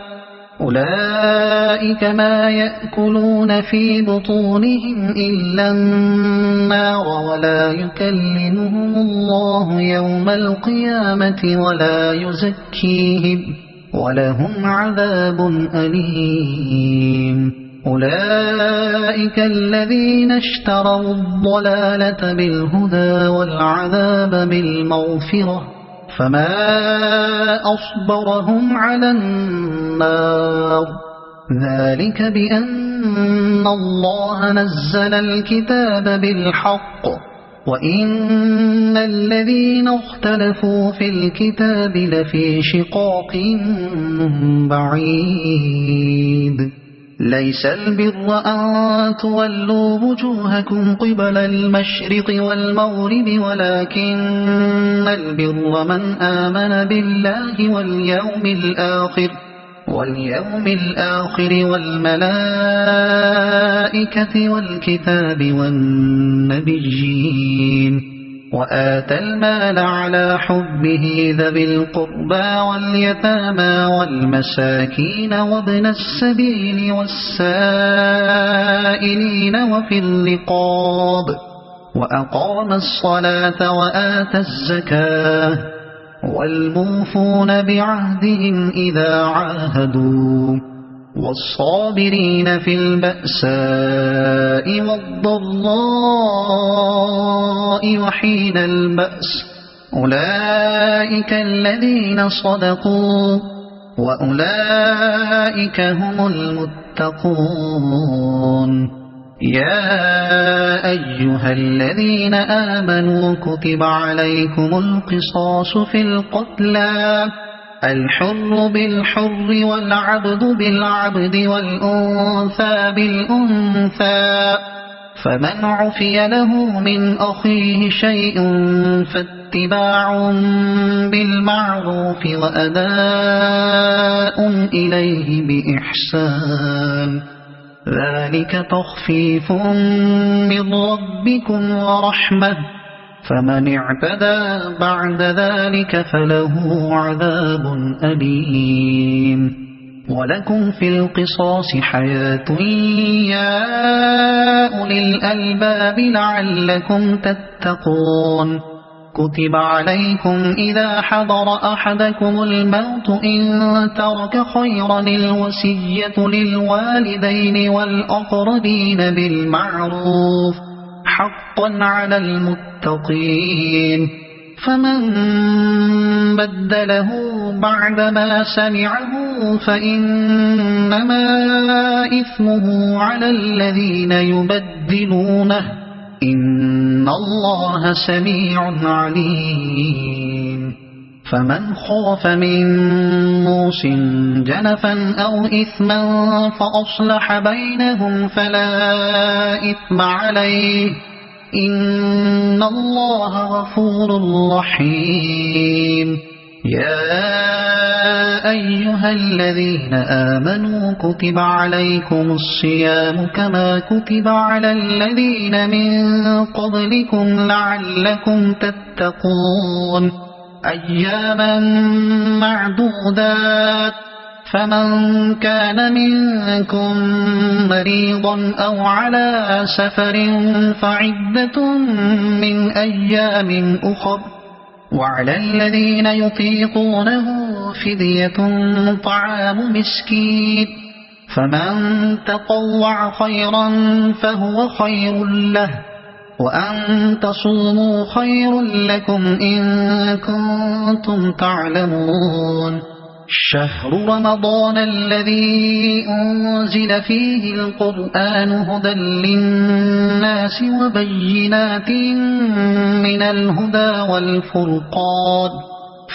أولئك ما يأكلون في بطونهم إلا النار ولا يكلمهم الله يوم القيامة ولا يزكيهم ولهم عذاب أليم أولئك الذين اشتروا الضلالة بالهدى والعذاب بالمغفرة فما أصبرهم على النار ذلك بأن الله نزل الكتاب بالحق وإن الذين اختلفوا في الكتاب لفي شقاق بعيد ليس البر أن تولوا وجوهكم قبل المشرق والمغرب ولكن البر من آمن بالله واليوم الآخر والملائكة والكتاب والنبيين وآتى المال على حبه ذوي القربى واليتامى والمساكين وابن السبيل والسائلين وفي الرقاب وأقام الصلاة وآتى الزكاة والموفون بعهدهم إذا عاهدوا والصابرين في البأساء والضراء وحين البأس أولئك الذين صدقوا وأولئك هم المتقون يا أيها الذين آمنوا كتب عليكم القصاص في القتلى الحر بالحر والعبد بالعبد والأنثى بالأنثى فمن عفي له من أخيه شيء فاتباع بالمعروف وأداء إليه بإحسان ذلك تخفيف من ربكم ورحمة فمن اعتدى بعد ذلك فله عذاب أليم ولكم في القصاص حياة يا أولي الألباب لعلكم تتقون كتب عليكم إذا حضر أحدكم الموت إن ترك خيرا الوصية للوالدين والأقربين بالمعروف حقا على المتقين فمن بدله بعدما سمعه فإنما إثمه على الذين يبدلونه إن الله سميع عليم فمن خاف من موص جنفا أو إثما فأصلح بينهم فلا إثم عليه إن الله غفور رحيم يا أيها الذين آمنوا كتب عليكم الصيام كما كتب على الذين من قبلكم لعلكم تتقون أياما معدودات فمن كان منكم مريضا أو على سفر فعدة من أيام أخر وعلى الذين يطيقونه فدية طعام مسكين فمن تطوع خيرا فهو خير له وأن تصوموا خير لكم إن كنتم تعلمون شهر رمضان الذي أنزل فيه القرآن هدى للناس وبينات من الهدى والفرقان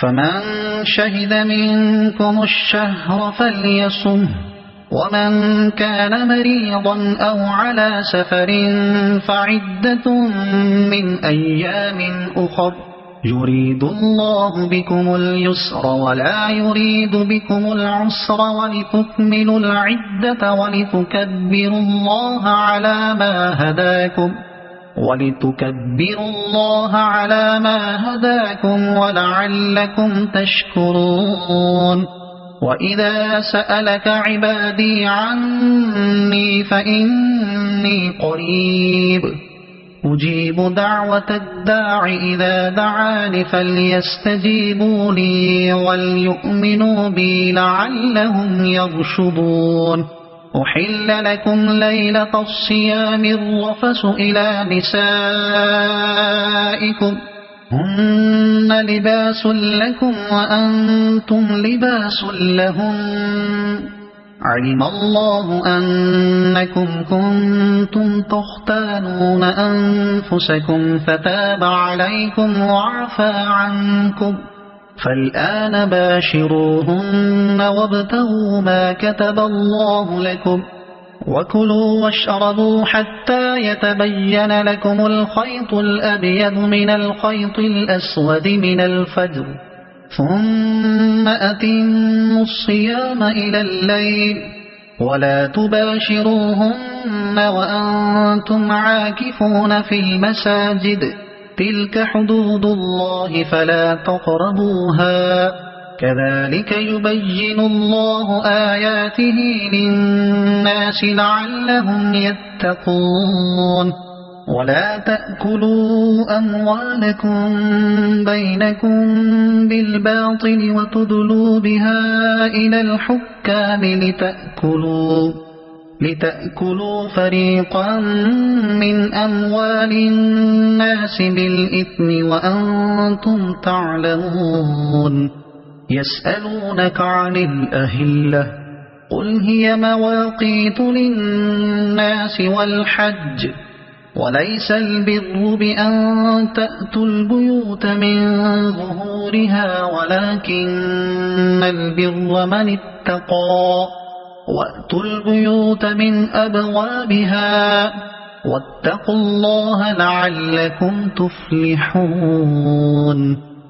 فمن شهد منكم الشهر فليصمه ومن كان مريضا أو على سفر فعدة من أيام أخر يريد الله بكم اليسر ولا يريد بكم العسر ولتكملوا العدة ولتكبروا الله على ما هداكم ولعلكم تشكرون وإذا سألك عبادي عني فإني قريب أجيب دعوة الداع إذا دعاني فليستجيبوا لي وليؤمنوا بي لعلهم يرشدون أحل لكم ليلة الصيام الرفث إلى نسائكم هن لباس لكم وأنتم لباس لهم علم الله أنكم كنتم تختانون أنفسكم فتاب عليكم وعفى عنكم فالآن باشروهن وابتغوا ما كتب الله لكم وكلوا واشربوا حتى يتبين لكم الخيط الأبيض من الخيط الأسود من الفجر ثم أتموا الصيام إلى الليل ولا تباشروهن وأنتم عاكفون في المساجد تلك حدود الله فلا تقربوها كذلك يبين الله آياته للناس لعلهم يتقون ولا تأكلوا أموالكم بينكم بالباطل وتدلوا بها إلى الحكام لتأكلوا فريقا من أموال الناس بالإثم وأنتم تعلمون يسألونك عن الأهلة قل هي مواقيت للناس والحج وليس البر بأن تأتوا البيوت من ظهورها ولكن البر من اتقى وأتوا البيوت من أبوابها واتقوا الله لعلكم تفلحون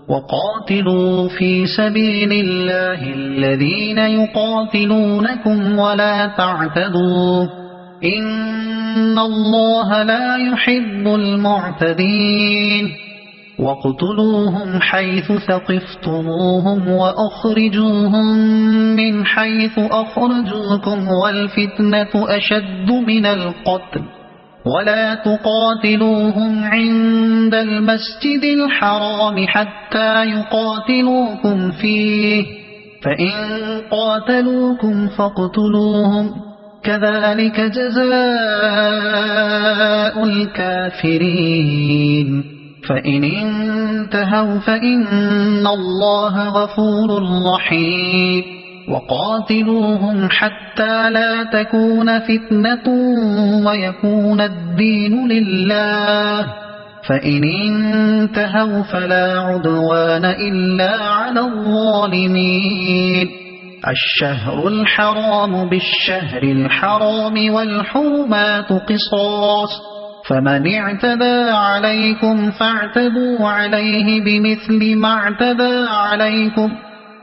وقاتلوا في سبيل الله الذين يقاتلونكم ولا تعتدوا إن الله لا يحب المعتدين واقتلوهم حيث ثقفتموهم وأخرجوهم من حيث أخرجوكم والفتنة أشد من القتل ولا تقاتلوهم عند المسجد الحرام حتى يقاتلوكم فيه فإن قاتلوكم فاقتلوهم كذلك جزاء الكافرين فإن انتهوا فإن الله غفور رحيم وقاتلوهم حتى لا تكون فتنة ويكون الدين لله فإن انتهوا فلا عدوان إلا على الظالمين الشهر الحرام بالشهر الحرام والحرمات قصاص فمن اعتدى عليكم فاعتدوا عليه بمثل ما اعتدى عليكم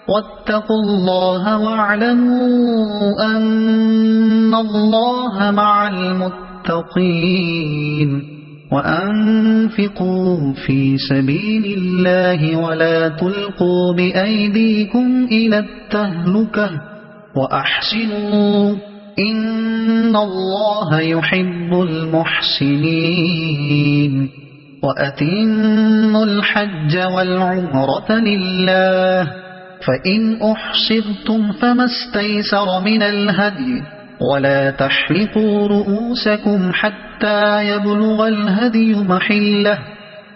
واتقوا الله واعلموا أن الله مع المتقين وأنفقوا في سبيل الله ولا تلقوا بأيديكم إلى التهلكة وأحسنوا إن الله يحب المحسنين وأتموا الحج والعمرة لله فإن أحصرتم فما استيسر من الهدي ولا تحلقوا رؤوسكم حتى يبلغ الهدي محله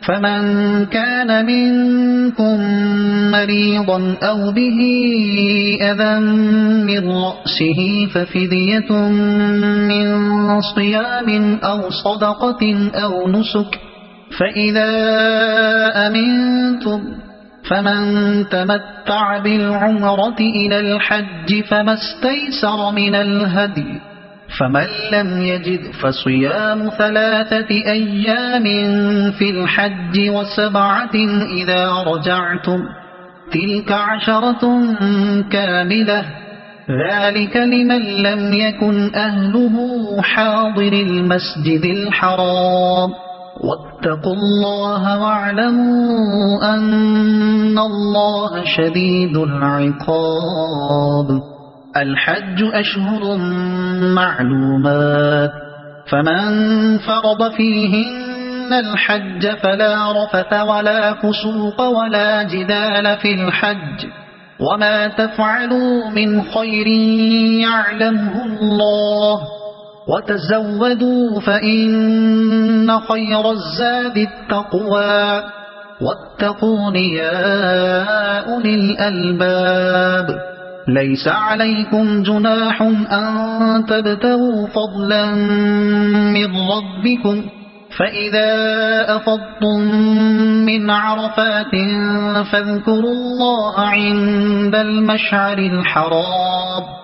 فمن كان منكم مريضا أو به أذى من رأسه ففدية من صيام أو صدقة أو نسك فإذا أمنتم فمن تمتع بالعمرة إلى الحج فما استيسر من الهدي فمن لم يجد فصيام 3 أيام في الحج و7 إذا رجعتم تلك 10 كاملة ذلك لمن لم يكن أهله حاضر المسجد الحرام واتقوا الله واعلموا أن الله شديد العقاب الحج أشهر معلومات فمن فرض فيهن الحج فلا رفث ولا فسوق ولا جدال في الحج وما تفعلوا من خير يعلمه الله وتزودوا فإن خير الزاد التقوى واتقون يا أولي الألباب ليس عليكم جناح أن تبتغوا فضلا من ربكم فإذا أفضتم من عرفات فاذكروا الله عند المشعر الحرام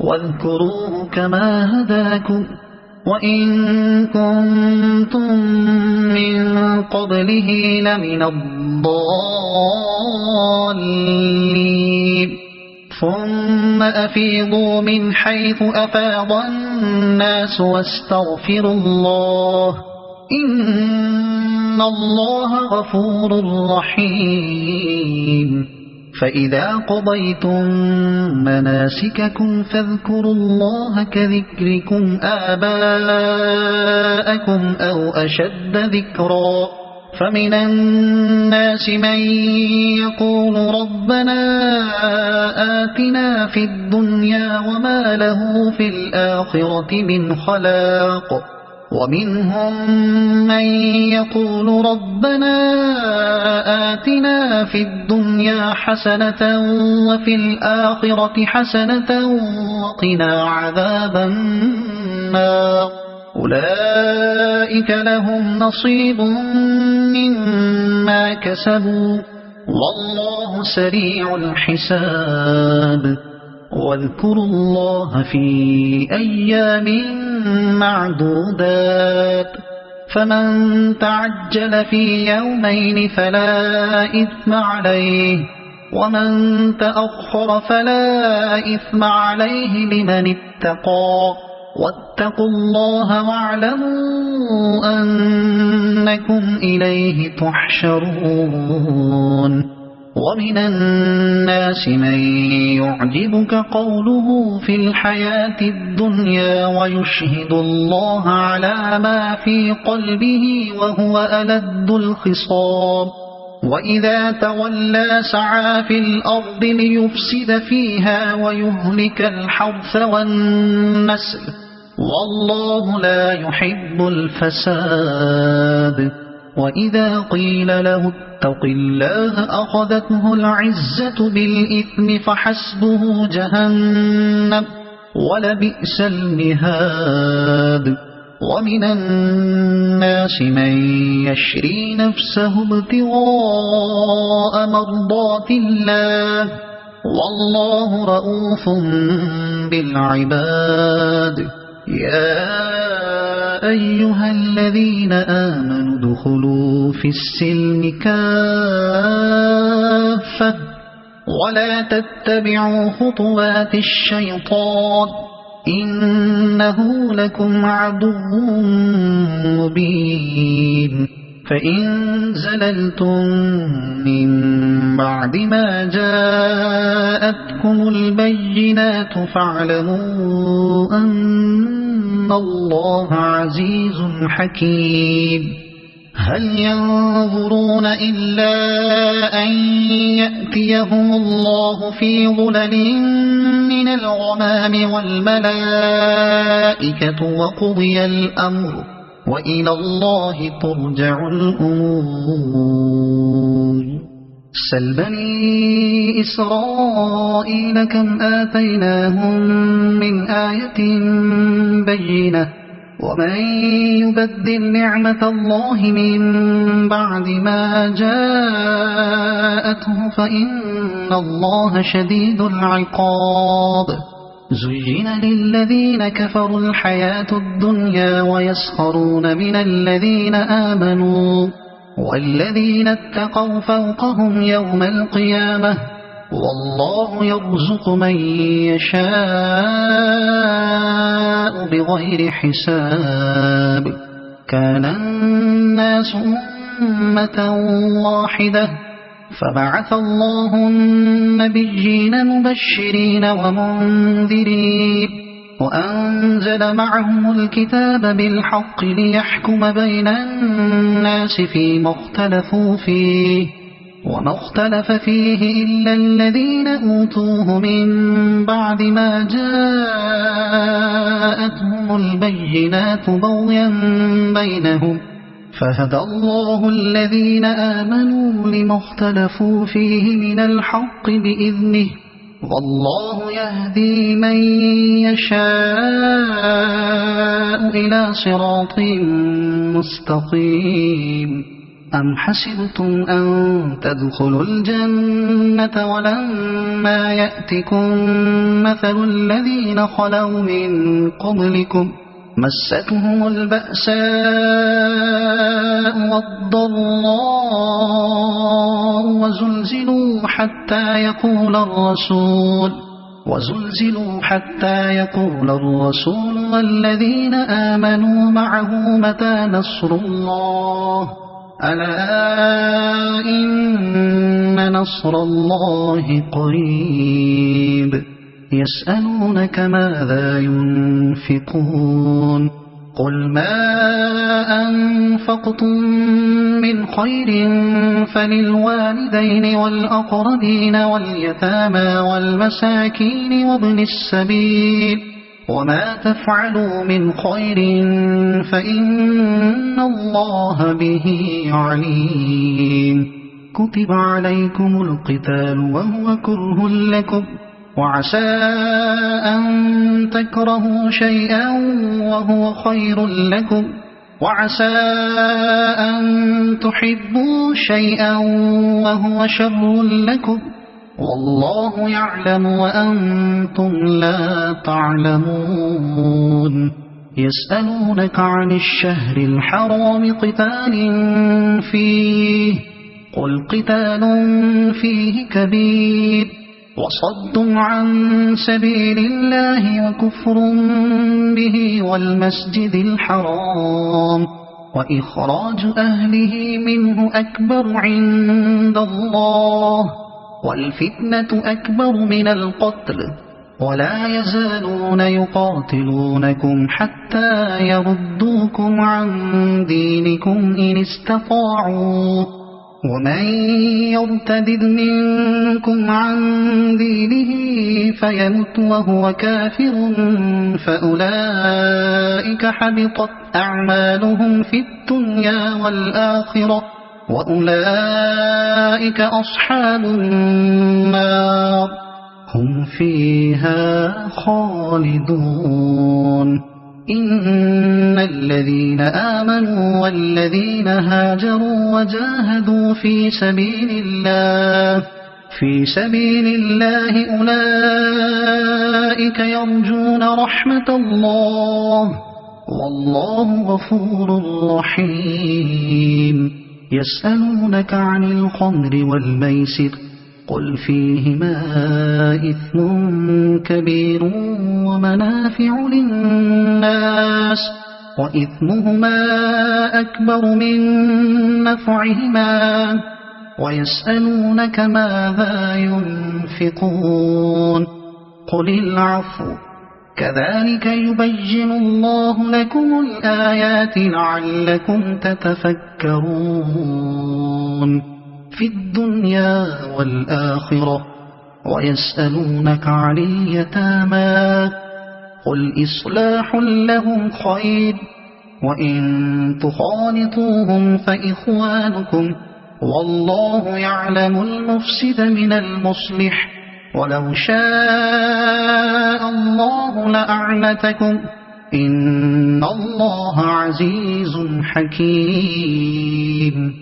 واذكروه كما هداكم وإن كنتم من قبله لمن الضالين ثم أفيضوا من حيث أفاض الناس واستغفروا الله إن الله غفور رحيم فإذا قضيتم مناسككم فاذكروا الله كذكركم آباءكم أو أشد ذكرا فمن الناس من يقول ربنا آتنا في الدنيا وما له في الآخرة من خلاق ومنهم من يقول ربنا آتنا في الدنيا حسنة وفي الآخرة حسنة وقنا عذاب النار أولئك لهم نصيب مما كسبوا والله سريع الحساب واذكروا الله في أيام معدودات فمن تعجل في يومين فلا إثم عليه ومن تأخر فلا إثم عليه لمن اتقى واتقوا الله واعلموا أنكم إليه تحشرون ومن الناس من يعجبك قوله في الحياة الدنيا ويشهد الله على ما في قلبه وهو ألد الخصام وإذا تولى سعى في الأرض ليفسد فيها ويهلك الحرث والنسل والله لا يحب الفساد وإذا قيل له اتق الله أخذته العزة بالإثم فحسبه جهنم ولبئس المهاد ومن الناس من يشري نفسه ابتغاء مرضات الله والله رؤوف بالعباد يا أيها الذين آمنوا ادخلوا في السلم كافة ولا تتبعوا خطوات الشيطان إنه لكم عدو مبين فإن زللتم من بعد ما جاءتكم البينات فاعلموا أن الله عزيز حكيم هل ينظرون إلا أن يأتيهم الله في ظلل من الغمام والملائكة وقضي الأمر وإلى الله ترجع الأمور سل بني إسرائيل كم آتيناهم من آية بينة ومن يبدل نعمة الله من بعد ما جاءته فإن الله شديد العقاب زين للذين كفروا الحياة الدنيا ويسخرون من الذين آمنوا والذين اتقوا فوقهم يوم القيامة والله يرزق من يشاء بغير حساب كان الناس أمة واحدة فبعث الله النبيين مبشرين ومنذرين وأنزل معهم الكتاب بالحق ليحكم بين الناس فيما اختلفوا فيه وما اختلف فيه إلا الذين أوتوه من بعد ما جاءتهم البينات بغيا بينهم فهدى الله الذين آمنوا لما اختلفوا فيه من الحق بإذنه والله يهدي من يشاء إلى صراط مستقيم أم حسبتم أن تدخلوا الجنة ولما يأتكم مثل الذين خلوا من قبلكم مستهم البأساء والضراء وزلزلوا حتى يقول الرسول والذين آمنوا معه متى نصر الله ألا إن نصر الله قريب يسألونك ماذا ينفقون قل ما أنفقتم من خير فللوالدين والأقربين واليتامى والمساكين وابن السبيل وما تفعلوا من خير فإن الله به عليم. كتب عليكم القتال وهو كره لكم وعسى أن تكرهوا شيئا وهو خير لكم وعسى أن تحبوا شيئا وهو شر لكم والله يعلم وأنتم لا تعلمون. يسألونك عن الشهر الحرام قتال فيه قل قتال فيه كبير وصد عن سبيل الله وكفر به والمسجد الحرام وإخراج أهله منه أكبر عند الله والفتنة أكبر من القتل ولا يزالون يقاتلونكم حتى يردوكم عن دينكم إن استطاعوا ومن يرتد منكم عن دينه فيمت وهو كافر فأولئك حبطت أعمالهم في الدنيا والآخرة وأولئك أصحاب النار هم فيها خالدون. إن الذين آمنوا والذين هاجروا وجاهدوا في سبيل الله أولئك يرجون رحمة الله والله غفور رحيم. يسألونك عن الخمر والميسر قل فيهما إثم كبير ومنافع للناس وإثمهما أكبر من نفعهما ويسألونك ماذا ينفقون قل العفو كذلك يبين الله لكم الآيات لعلكم تتفكرون في الدنيا والآخرة. ويسألونك عن اليتامى قل إصلاح لهم خير وإن تخالطوهم فإخوانكم والله يعلم المفسد من المصلح ولو شاء الله لأعنتكم إن الله عزيز حكيم.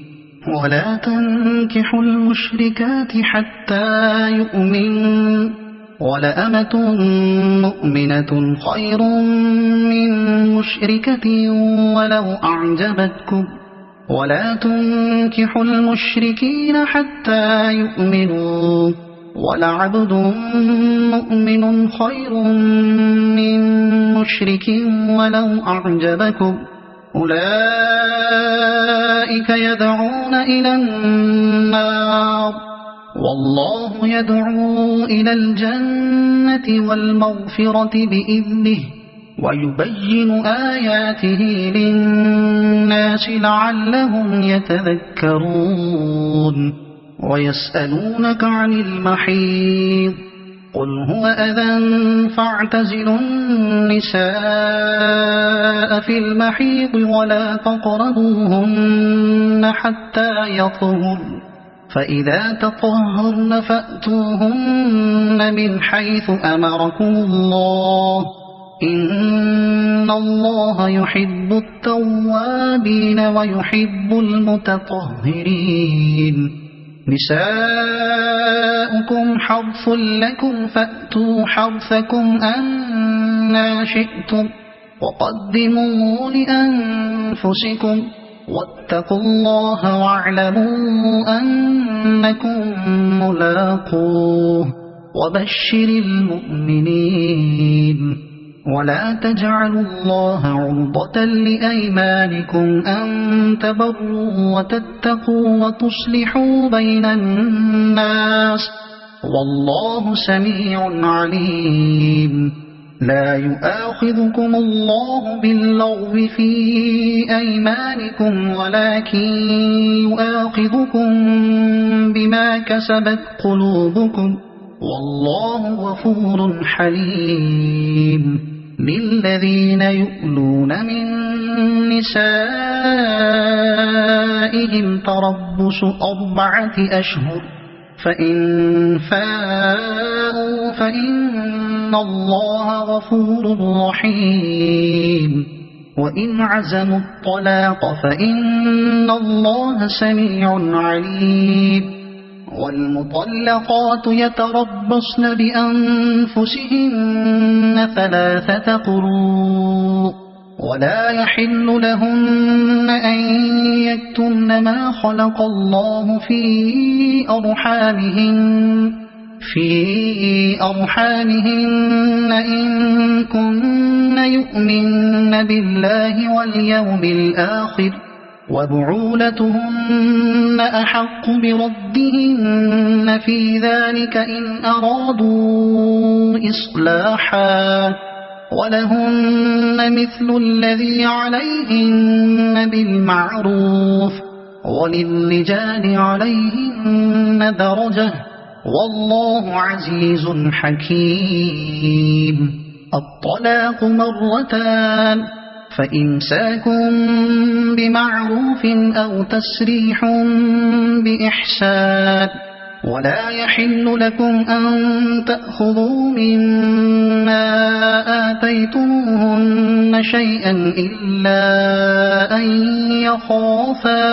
ولا تنكحوا المشركات حتى يؤمنوا ولأمة مؤمنة خير من مشركة ولو أعجبتكم ولا تنكحوا المشركين حتى يؤمنوا ولعبد مؤمن خير من مشرك ولو أعجبكم أولئك يدعون إلى النار والله يدعو إلى الجنة والمغفرة بإذنه ويبين آياته للناس لعلهم يتذكرون. ويسألونك عن المحيض قل هو أذى فاعتزلوا النساء في المحيض ولا تقربوهن حتى يطهرن فإذا تطهرن فأتوهن من حيث أمركم الله إن الله يحب التوابين ويحب المتطهرين. نساؤكم حرث لكم فأتوا حرثكم أنى شئتم وقدموا لأنفسكم واتقوا الله واعلموا أنكم ملاقوه وبشر المؤمنين. ولا تجعلوا الله عرضة لأيمانكم أن تبروا وتتقوا وتصلحوا بين الناس والله سميع عليم. لا يؤاخذكم الله باللغو في أيمانكم ولكن يؤاخذكم بما كسبت قلوبكم والله غفور حليم. للذين يؤلون من نسائهم تربص 4 أشهر فإن فاءوا فإن الله غفور رحيم وإن عزموا الطلاق فإن الله سميع عليم والمطلقات يتربصن بأنفسهن 3 قروء ولا يحل لهن أن يكتمن ما خلق الله في أرحامهن إن كن يؤمن بالله واليوم الآخر وبعولتهن أحق بردهن في ذلك إن أرادوا إصلاحا ولهن مثل الذي عليهن بالمعروف وللرجال عليهن درجة والله عزيز حكيم. الطلاق 2 مرتان فإمساك بمعروف أو تسريح بإحسان ولا يحل لكم أن تأخذوا مما آتيتموهن شيئا إلا أن يخافا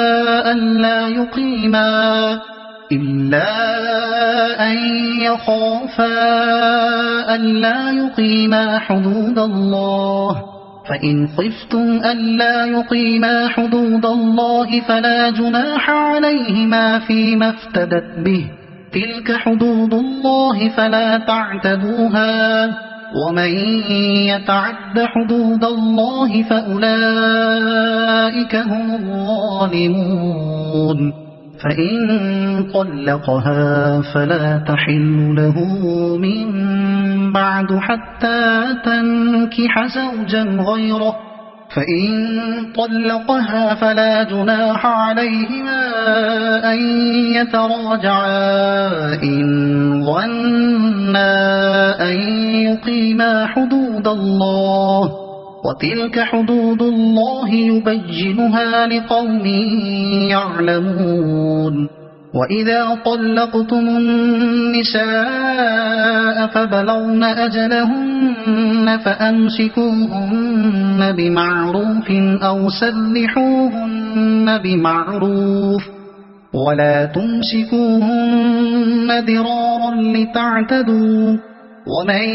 ألا يقيما حدود الله فإن خفتم ألا يقيما حدود الله فلا جناح عليهما فيما افتدت به تلك حدود الله فلا تعتدوها ومن يتعد حدود الله فأولئك هم الظالمون. فإن طلقها فلا تحل له من بعد حتى تنكح زوجا غيره فإن طلقها فلا جناح عليهما أن يتراجعا إن ظنا أن يقيما حدود الله وتلك حدود الله يبينها لقوم يعلمون. وإذا طلقتم النساء فبلغن أجلهن فأمسكوهن بمعروف أو سرحوهن بمعروف ولا تمسكوهن ضرارا لتعتدوا ومن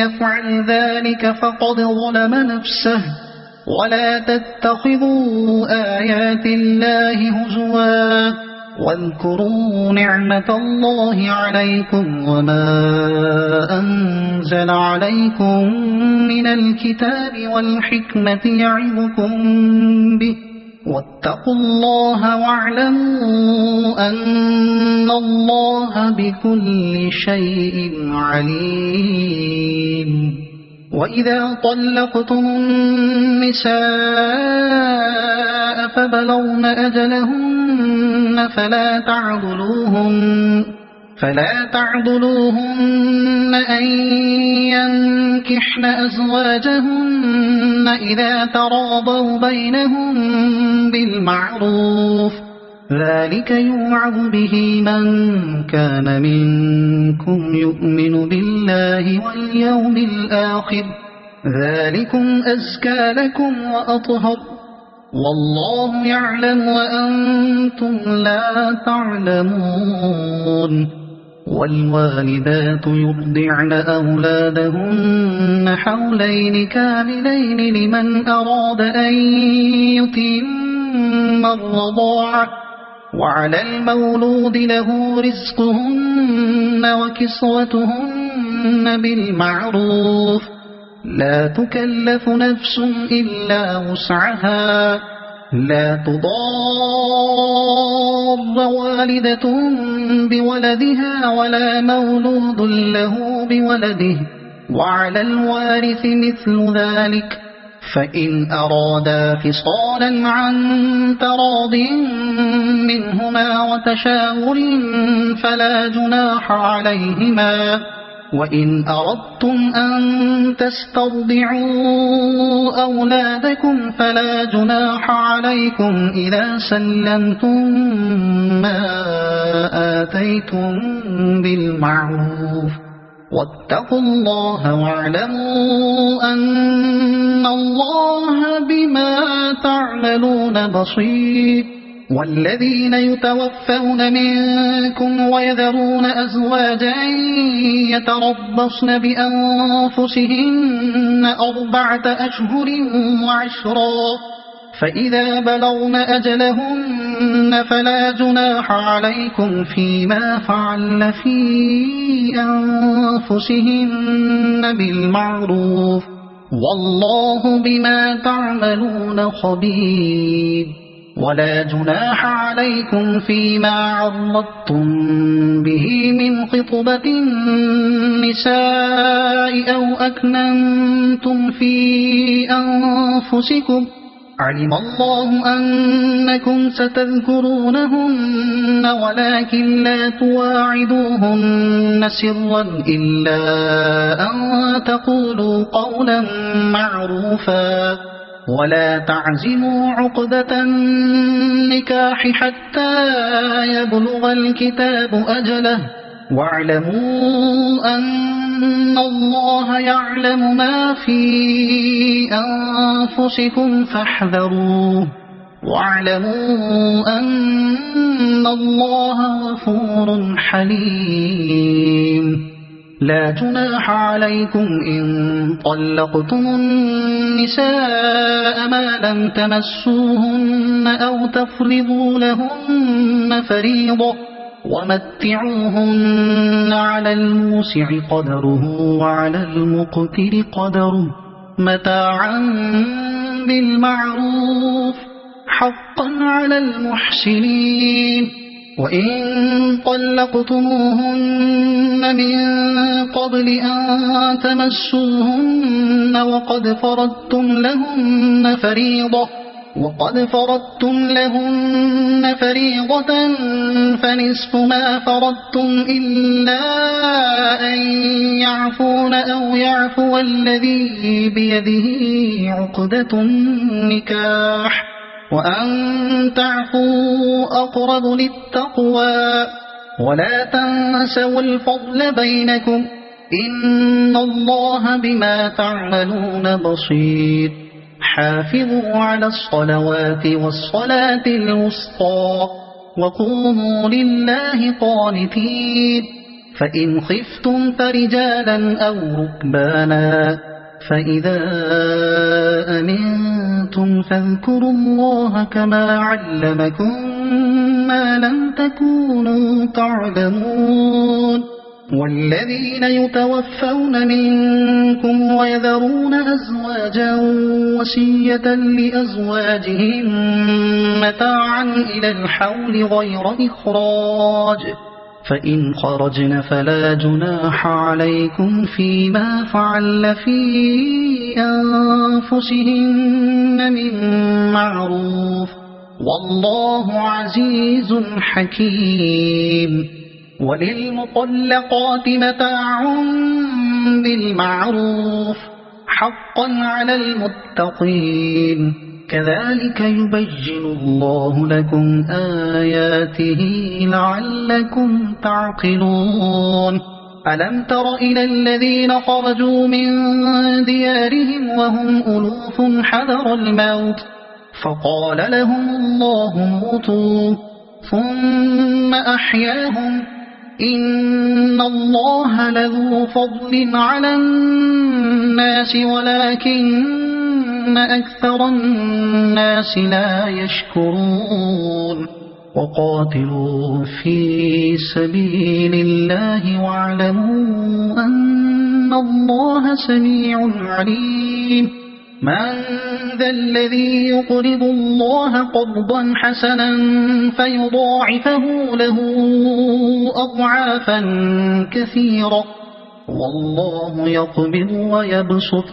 يفعل ذلك فقد ظلم نفسه ولا تتخذوا آيات الله هزوا واذكروا نعمة الله عليكم وما أنزل عليكم من الكتاب والحكمة يعظكم به واتقوا الله واعلموا أن الله بكل شيء عليم. وإذا طلقتم النساء فبلغن أجلهن فلا تعضلوهن أن ينكحن أزواجهن إذا تراضوا بينهم بالمعروف ذلك يوعظ به من كان منكم يؤمن بالله واليوم الآخر ذلكم أزكى لكم وأطهر والله يعلم وأنتم لا تعلمون. والوالدات يرضعن أولادهن حولين كاملين لمن أراد أن يتم الرضاعة وعلى المولود له رزقهن وكسوتهن بالمعروف لا تكلف نفس إلا وسعها لا تضار والدة بولدها ولا مولود له بولده وعلى الوارث مثل ذلك فإن أرادا فصالا عن تراض منهما وتشاور فلا جناح عليهما وإن أردتم أن تسترضعوا أولادكم فلا جناح عليكم إذا سلمتم ما آتيتم بالمعروف واتقوا الله واعلموا أن الله بما تعملون بصير. والذين يتوفون منكم ويذرون أزواجا يتربصن بأنفسهن 4 أشهر وعشرا فإذا بلغن أجلهن فلا جناح عليكم فيما فعلن في أنفسهن بالمعروف والله بما تعملون خبير. ولا جناح عليكم فيما عرضتم به من خطبة النساء أو أكننتم في أنفسكم علم الله أنكم ستذكرونهن ولكن لا تواعدوهن سرا إلا أن تقولوا قولا معروفا ولا تعزموا عقدة النكاح حتى يبلغ الكتاب أجله واعلموا أن الله يعلم ما في أنفسكم فاحذروه واعلموا أن الله غفور حليم. لا جناح عليكم إن طلقتم النساء ما لم تمسوهن أو تفرضوا لهن فريضة ومتعوهن على الموسع قدره وعلى المقتر قدره متاعا بالمعروف حقا على المحسنين. وإن طلقتموهن من قبل أن تمسوهن وقد فرضتم لهن فريضة فنصف ما فرضتم إلا أن يعفون أو يعفو الذي بيده عقدة النكاح وأن تعفوا أقرب للتقوى ولا تنسوا الفضل بينكم إن الله بما تعملون بصير. حافظوا على الصلوات والصلاة الوسطى وقوموا لله قانتين. فإن خفتم فرجالا أو ركبانا فإذا أمنتم فاذكروا الله كما علمكم ما لم تكونوا تعلمون. والذين يتوفون منكم ويذرون أزواجا وصية لأزواجهم متاعا إلى الحول غير إخراج فإن خرجن فلا جناح عليكم فيما فعل في أنفسهن من معروف والله عزيز حكيم. وللمطلقات متاع بالمعروف حقا على المتقين كذلك يبين الله لكم آياته لعلكم تعقلون. ألم تر إلى الذين خرجوا من ديارهم وهم ألوف حذر الموت فقال لهم الله موتوا ثم أحياهم إن الله لذو فضل على الناس ولكن أكثر الناس لا يشكرون. وقاتلوا في سبيل الله واعلموا أن الله سميع عليم. من ذا الذي يقرض الله قرضا حسنا فيضاعفه له أضعافا كثيرة والله يقبض ويبسط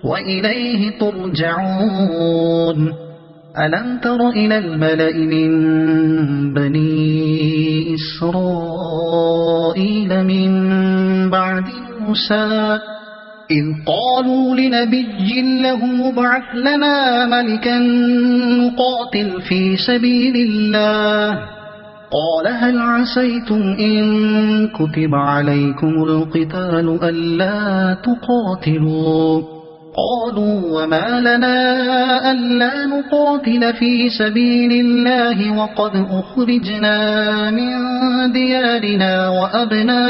وإليه ترجعون. ألم تر إلى الملأ من بني إسرائيل من بعد موسى إذ قالوا لنبي له ابعث لنا ملكا نقاتل في سبيل الله قال هل عسيتم إن كتب عليكم القتال ألا تقاتلوا قالوا وما لنا ألا نقاتل في سبيل الله وقد أخرجنا من ديارنا وأبنائنا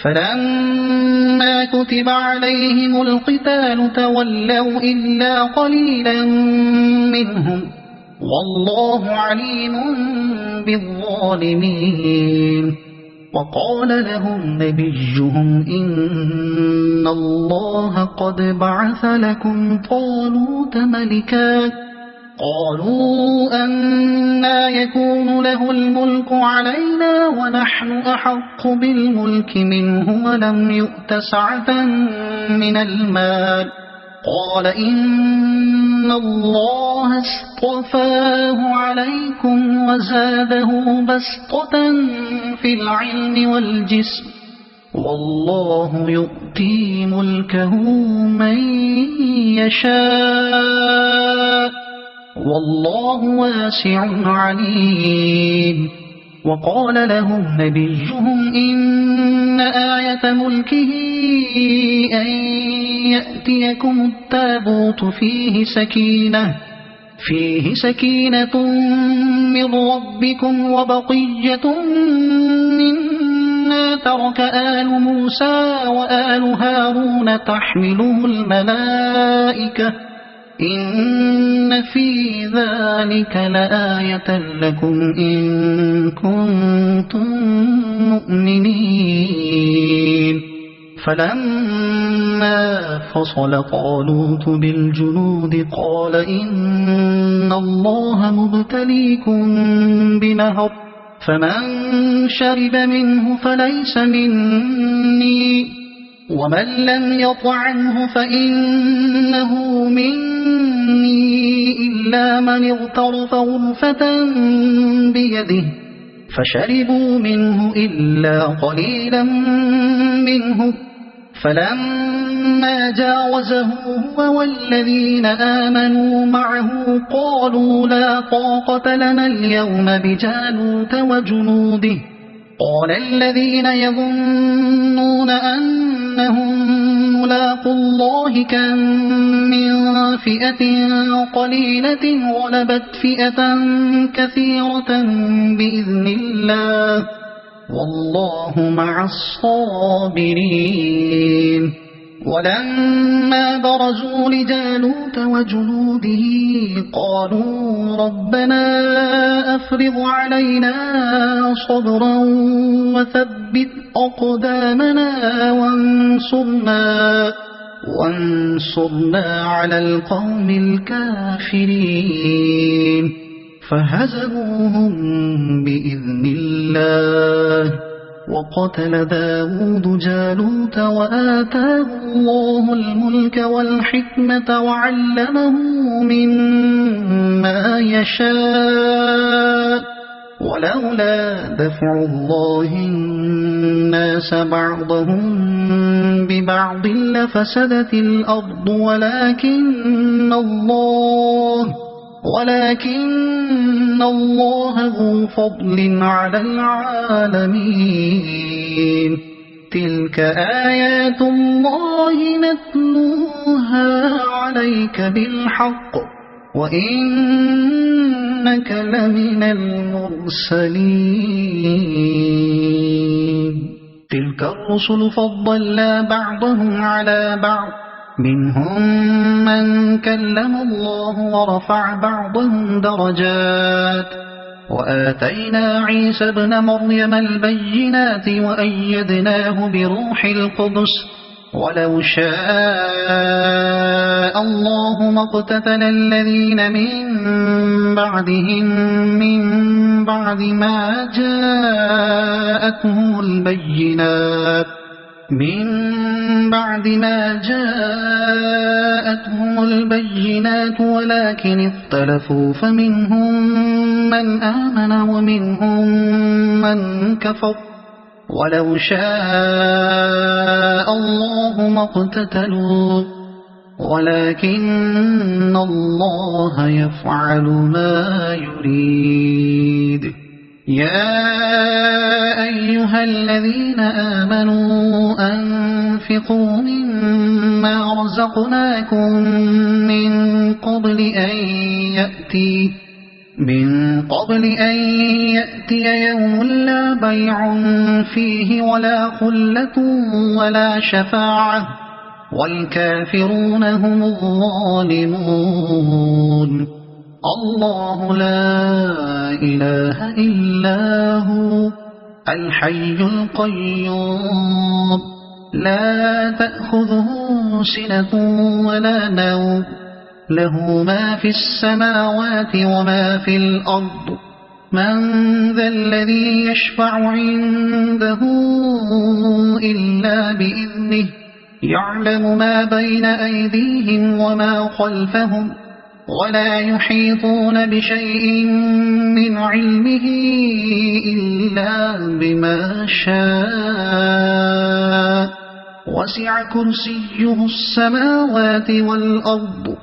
فلما كتب عليهم القتال تولوا إلا قليلا منهم والله عليم بالظالمين وقال لهم نبيهم إن الله قد بعث لكم طالوت ملكا قالوا أنى يكون له الملك علينا ونحن أحق بالملك منه ولم يؤت سعة من المال قال إن الله اصطفاه عليكم وزاده بسطة في العلم والجسم والله يؤتي ملكه من يشاء والله واسع عليم وقال لهم نبيهم إن آية ملكه أن يأتيكم التابوت فيه سكينة من ربكم وبقية مما ترك آل موسى وآل هارون تحمله الملائكة إن في ذلك لآية لكم إن كنتم مؤمنين فلما فصل طالوت بالجنود قال إن الله مبتليكم بنهر فمن شرب منه فليس مني ومن لم يطعمه فإنه مني إلا من اغترف غرفة بيده فشربوا منه إلا قليلا منه فلما جاوزه هو والذين آمنوا معه قالوا لا طاقة لنا اليوم بجالوت وجنوده قال الذين يظنون أنهم ملاقوا الله كم من فئة قليلة غلبت فئة كثيرة بإذن الله والله مع الصابرين ولما برزوا لجالوت وجنوده قالوا ربنا أفرغ علينا صبرا وثبت أقدامنا وانصرنا على القوم الكافرين فهزموهم بإذن الله وقتل داود جالوت وآتاه الله الملك والحكمة وعلمه مما يشاء ولولا دفع الله الناس بعضهم ببعض لفسدت الأرض ولكن الله ذو فضل على العالمين تلك آيات الله نتلوها عليك بالحق وإنك لمن المرسلين تلك الرسل فضلنا بعضهم على بعض منهم من كلم الله ورفع بعضهم درجات وآتينا عيسى ابن مريم البينات وأيدناه بروح القدس ولو شاء الله ما اقتتل الذين من بعدهم من بعد ما جاءتهم البينات ولكن اختلفوا فمنهم من آمن ومنهم من كفر ولو شاء الله ما اقتتلوا ولكن الله يفعل ما يريد. يا أيها الذين آمنوا أنفقوا مما رزقناكم من قبل أن يأتي يوم لا بيع فيه ولا خلة ولا شفاعة والكافرون هم الظالمون. الله لا إله إلا هو الحي القيوم لا تأخذه سنة ولا نوم له ما في السماوات وما في الأرض. من ذا الذي يشفع عنده إلا بإذنه يعلم ما بين أيديهم وما خلفهم ولا يحيطون بشيء من علمه إلا بما شاء وسع كرسيه السماوات والأرض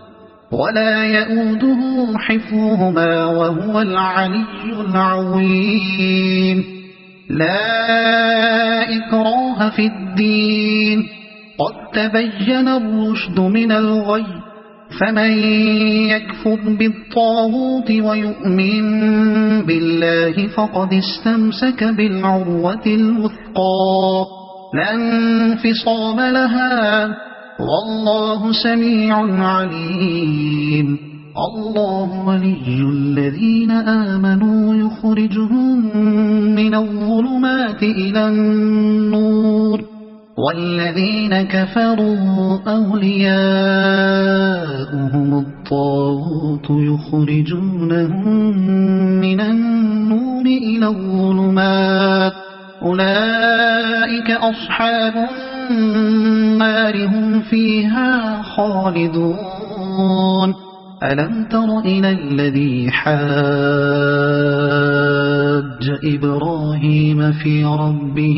ولا يؤوده حفظهما وهو العلي العظيم. لا إكراه في الدين قد تبين الرشد من الغي فمن يكفر بالطاغوت ويؤمن بالله فقد استمسك بالعروة الوثقى لا انفصام لها والله سميع عليم. الله ولي الذين آمنوا يخرجهم من الظلمات إلى النور والذين كفروا أولياؤهم الطاغوت يخرجونهم من النور إلى الظلمات أولئك أصحاب النار هم فيها خالدون. ألم تر إلى الذي حاج إبراهيم في ربه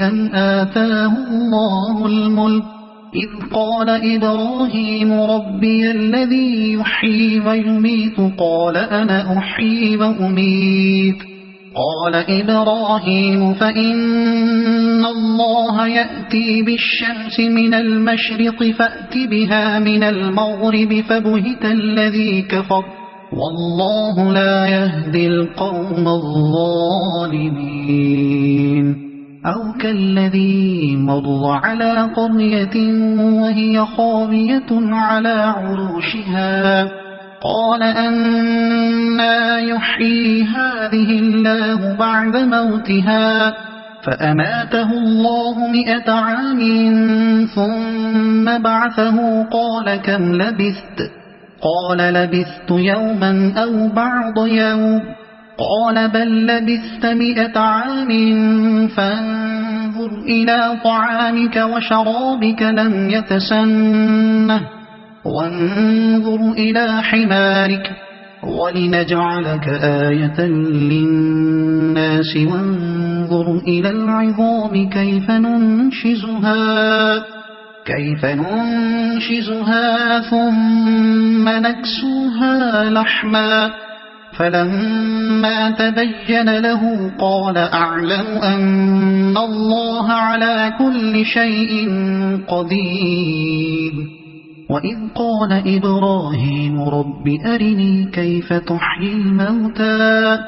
أن آتاه الله الملك إذ قال إبراهيم ربي الذي يحيي ويميت قال أنا أحيي وأميت قال إبراهيم فإن الله يأتي بالشمس من المشرق فأت بها من المغرب فبهت الذي كفر والله لا يهدي القوم الظالمين. أو كالذي مر على قرية وهي خاوية على عروشها قال أنى يحيي هذه الله بعد موتها فأماته الله 100 عام ثم بعثه قال كم لبثت قال لبثت يوما أو بعض يوم قال بل لبثت 100 عام فانظر إلى طعامك وشرابك لم يتسنه وانظر إلى حمارك ولنجعلك آية للناس وانظر إلى العظام كيف ننشزها ثم نكسوها لحما فلما تبين له قال أعلم أن الله على كل شيء قدير. وإذ قال إبراهيم رب أرني كيف تحيي الموتى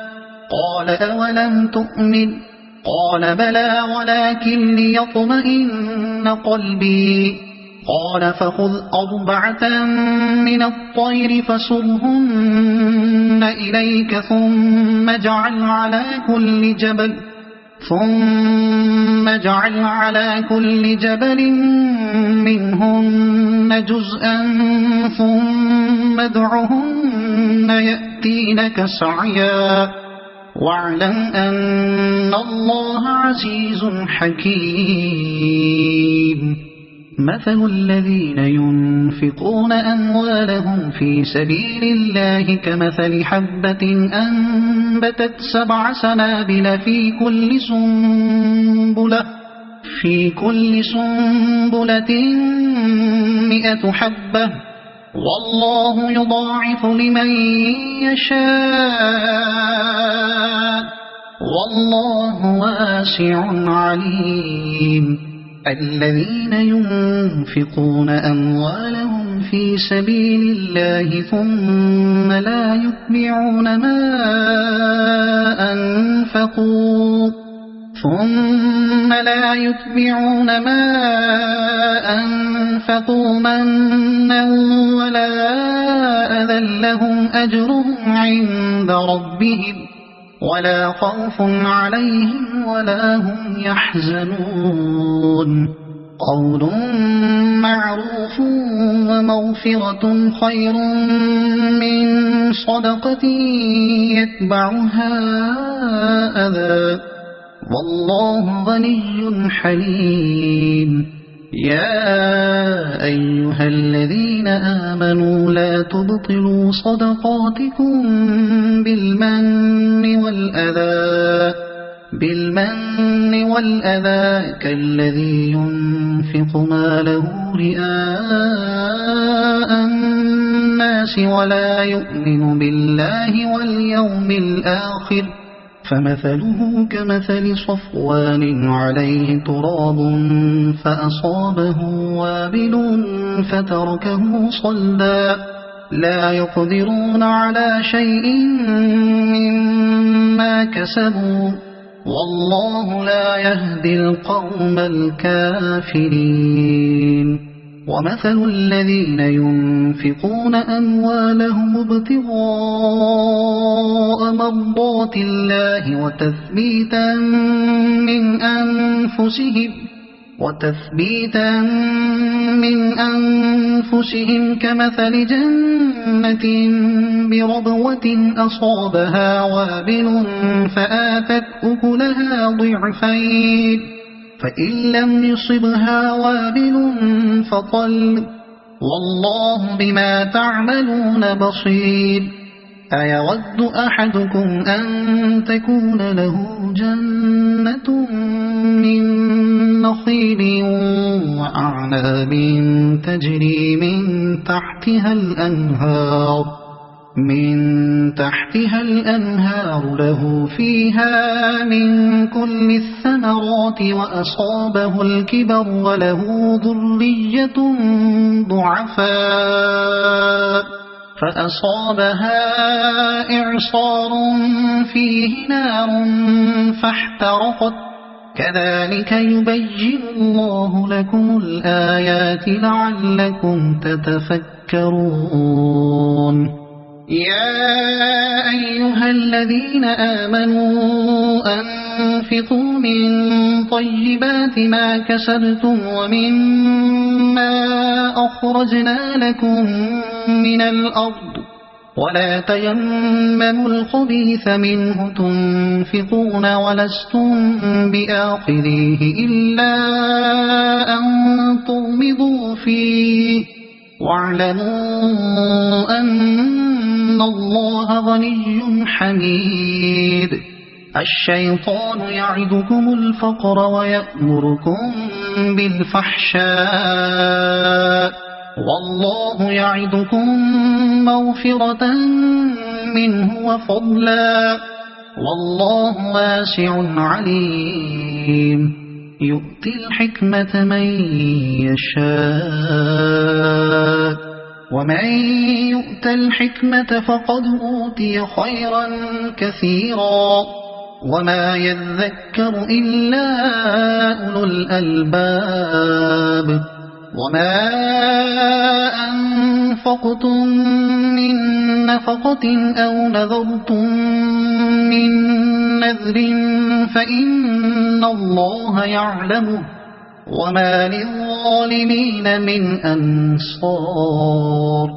قال أولم تؤمن قال بلى ولكن ليطمئن قلبي قال فخذ 4 من الطير فصرهن إليك ثم اجعل على كل جبل منهن جزءا ثم ادعهن يأتينك سعيا واعلم أن الله عزيز حكيم. مثل الذين ينفقون أموالهم في سبيل الله كمثل حبة أنبتت 7 سنابل في كل سنبلة 100 حبة والله يضاعف لمن يشاء والله واسع عليم. الذين ينفقون أموالهم في سبيل الله ثم لا يتبعون ما أنفقوا منا ولا أذى لهم أجرهم عند ربهم ولا خوف عليهم ولا هم يحزنون. قول معروف ومغفرة خير من صدقة يتبعها أذى والله غني حليم. يا أيها الذين آمنوا لا تبطلوا صدقاتكم بالمن والأذى كالذي ينفق ماله رئاء الناس ولا يؤمن بالله واليوم الآخر فمثله كمثل صفوان عليه تراب فأصابه وابل فتركه صلدا لا يقدرون على شيء مما كسبوا والله لا يهدي القوم الكافرين. ومثل الذين ينفقون أموالهم ابتغاء مرضات الله وتثبيتا من أنفسهم كمثل جنة بربوة أصابها وابل فآتت أكلها ضعفين فإن لم يصبها وابل فطل والله بما تعملون بصير. أيود أحدكم أن تكون له جنة من نخيل وأعناب تجري من تحتها الأنهار له فيها من كل الثمرات وأصابه الكبر وله ذرية ضعفاء فأصابها إعصار فيه نار فاحترقت كذلك يبين الله لكم الآيات لعلكم تتفكرون. يا أيها الذين آمنوا أنفقوا من طيبات ما كسبتم ومما أخرجنا لكم من الأرض ولا تيمموا الخبيث منه تنفقون ولستم بآخذيه إلا أن تغمضوا فيه واعلموا أن الله غني حميد. الشيطان يعدكم الفقر ويأمركم بالفحشاء والله يعدكم مغفرة منه وفضلا والله واسع عليم. يؤتي الحكمة من يشاء ومن يؤت الحكمة فقد أوتي خيرا كثيرا وما يذكر إلا أولو الألباب. وما أنفقتم من نفقة أو نذرتم من نذر فإن الله يعلمه وما للظالمين من أنصار.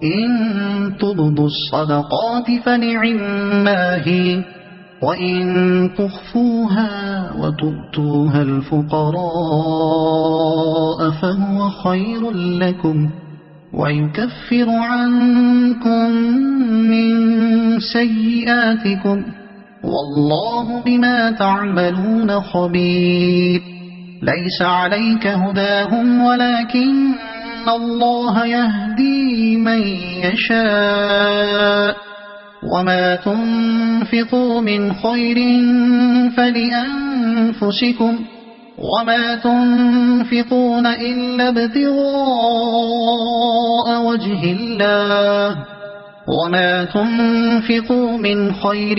إن تبدوا الصدقات فنعما هي وإن تخفوها وتؤتوها الفقراء فهو خير لكم ويكفر عنكم من سيئاتكم والله بما تعملون خبير ليس عليك هداهم ولكن الله يهدي من يشاء وما تنفقوا من خير فلأنفسكم وما تنفقون إلا ابتغاء وجه الله وما تنفقوا من خير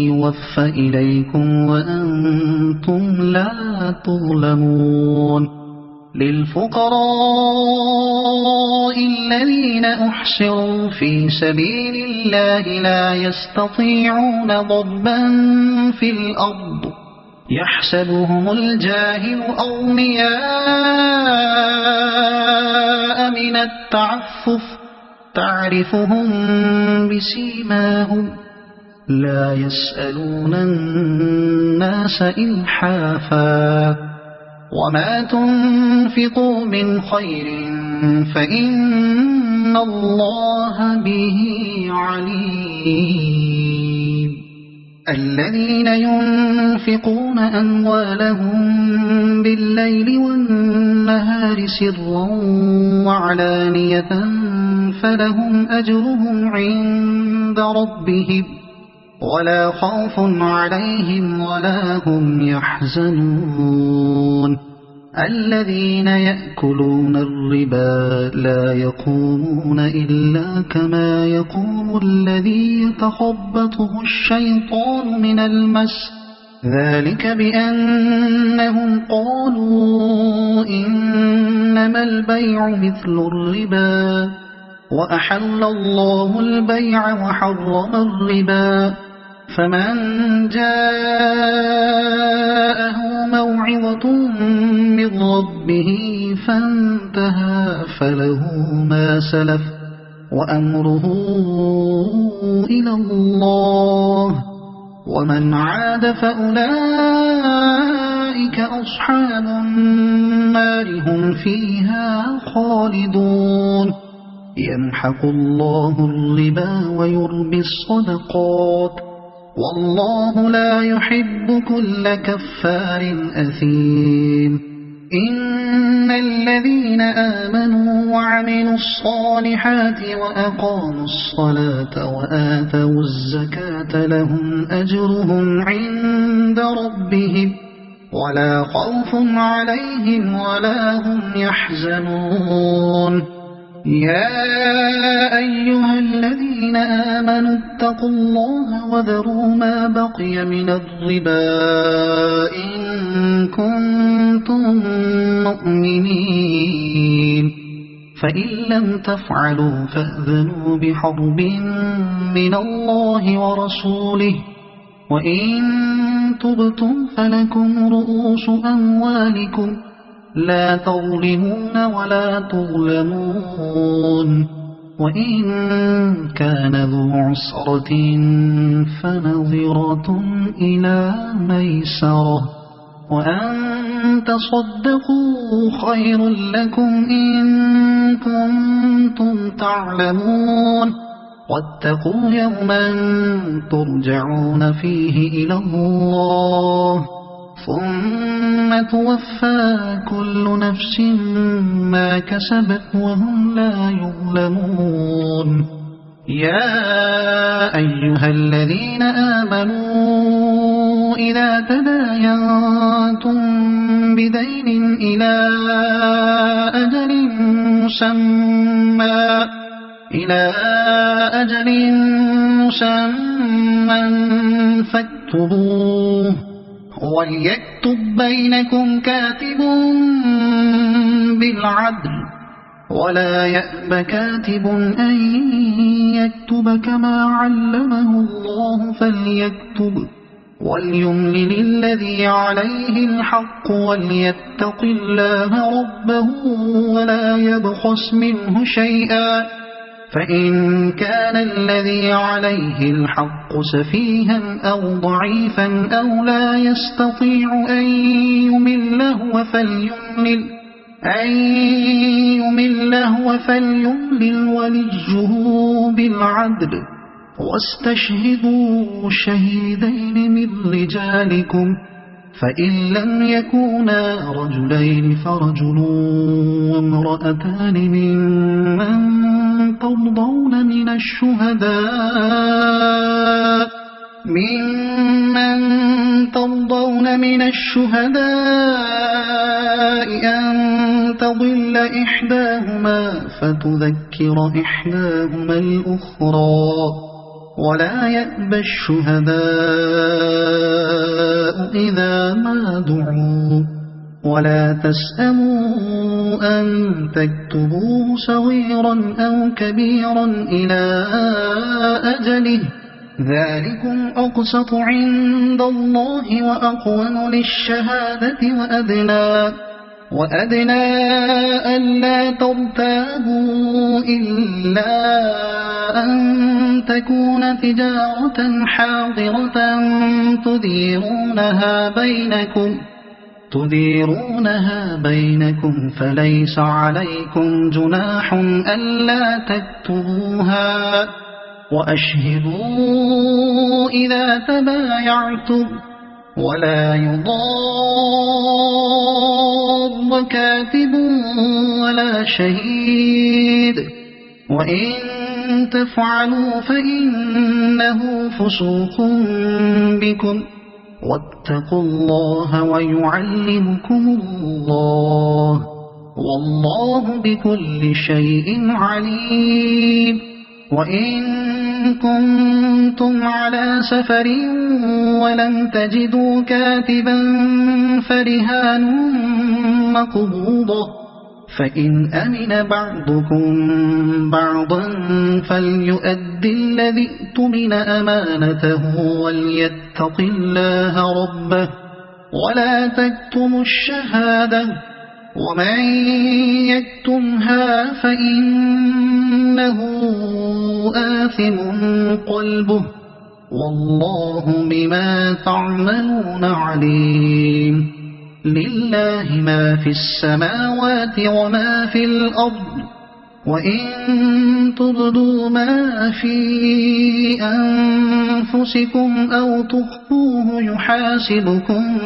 يوفى إليكم وأنتم لا تظلمون للفقراء الذين أحصروا في سبيل الله لا يستطيعون ضربا في الأرض يحسبهم الجاهل أغنياء من التعفف تعرفهم بسيماهم لا يسألون الناس إلحافا وما تنفقوا من خير فإن الله به عليم الذين ينفقون أموالهم بالليل والنهار سرا وعلانية فلهم أجرهم عند ربهم ولا خوف عليهم ولا هم يحزنون الذين يأكلون الربا لا يقومون إلا كما يقوم الذي يتخبطه الشيطان من المس ذلك بأنهم قالوا إنما البيع مثل الربا وأحل الله البيع وحرم الربا فمن جاءه موعظة من ربه فانتهى فله ما سلف وأمره إلى الله ومن عاد فأولئك أصحاب النار هم فيها خالدون يمحق الله الربا ويربي الصدقات والله لا يحب كل كفار أثيم إن الذين آمنوا وعملوا الصالحات وأقاموا الصلاة وآتوا الزكاة لهم أجرهم عند ربهم ولا خوف عليهم ولا هم يحزنون يا أيها الذين آمنوا اتقوا الله وذروا ما بقي من الربا إن كنتم مؤمنين فإن لم تفعلوا فأذنوا بحرب من الله ورسوله وإن تبتم فلكم رؤوس أموالكم لا تظلمون ولا تظلمون وإن كان ذو عسرة فنظرة إلى ميسرة وأن تصدقوا خير لكم إن كنتم تعلمون واتقوا يوما ترجعون فيه إلى الله ثم توفى كل نفس ما كسبت وهم لا يظلمون يا أيها الذين آمنوا إذا تداينتم بدين إلى أجل مسمى فاكتبوه وليكتب بينكم كاتب بالعدل ولا يأب كاتب أن يكتب كما علمه الله فليكتب وليملل الذي عليه الحق وليتق الله ربه ولا يبخس منه شيئا فإن كان الذي عليه الحق سفيها أو ضعيفا أو لا يستطيع أن يمل هو فليملل وليه بالعدل واستشهدوا شهيدين من رجالكم فإن لم يكونا رجلين فرجل وامرأتان ممن ترضون من الشهداء أن تضل إحداهما فتذكر إحداهما الأخرى ولا يأبى الشهداء إذا ما دعوا ولا تسأموا أن تكتبوه صغيرا أو كبيرا إلى أجله ذلكم أقسط عند الله وأقوم للشهادة وأدنى ألا ترتابوا إلا أن تكون تجارة حاضرة تديرونها بينكم فليس عليكم جناح ألا تكتبوها وأشهدوا إذا تبايعتم ولا يضار كاتب ولا شهيد وإن تفعلوا فإنه فسوق بكم واتقوا الله ويعلمكم الله والله بكل شيء عليم وإن كنتم على سفر ولم تجدوا كاتبا فرهان مقبوضة فإن أمن بعضكم بعضا فليؤد الذي اؤتمن أمانته وليتق الله ربه ولا تكتموا الشهادة ومن يكتمها فإنه آثم قلبه والله بما تعملون عليم لله ما في السماوات وما في الأرض وإن تبدوا ما في أنفسكم أو تخفوه يحاسبكم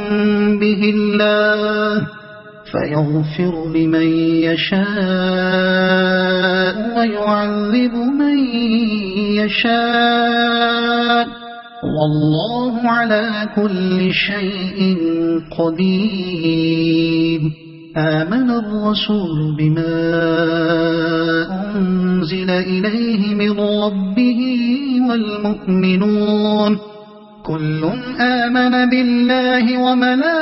به الله فيغفر لمن يشاء ويعذب من يشاء والله على كل شيء قدير آمن الرسول بما أنزل إليه من ربه والمؤمنون كل آمن بالله وملائكته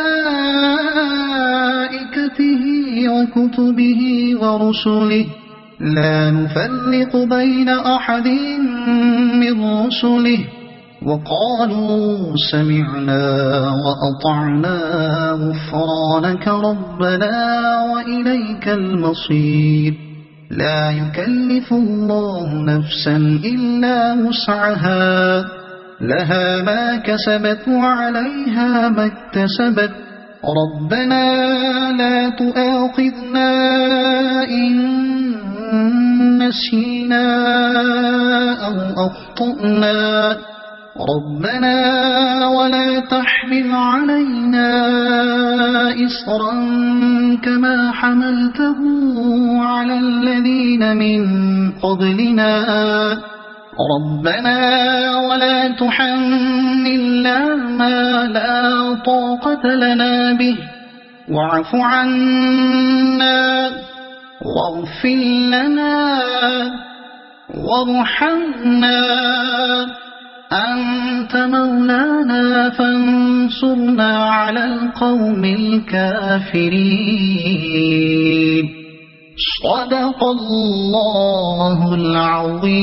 وكتبه ورسله لا نفرق بين أحد من رسله وقالوا سمعنا وأطعنا غفرانك ربنا وإليك المصير لا يكلف الله نفسا إلا وسعها لها ما كسبت وعليها ما اكتسبت ربنا لا تؤاخذنا إن نسينا أو أخطأنا ربنا ولا تحمل علينا إصرا كما حملته على الذين من قبلنا ربنا ولا تحملنا ما لا طاقة لنا به واعف عنا واغفر لنا وارحمنا أنت مولانا فانصرنا على القوم الكافرين صدق الله العظيم.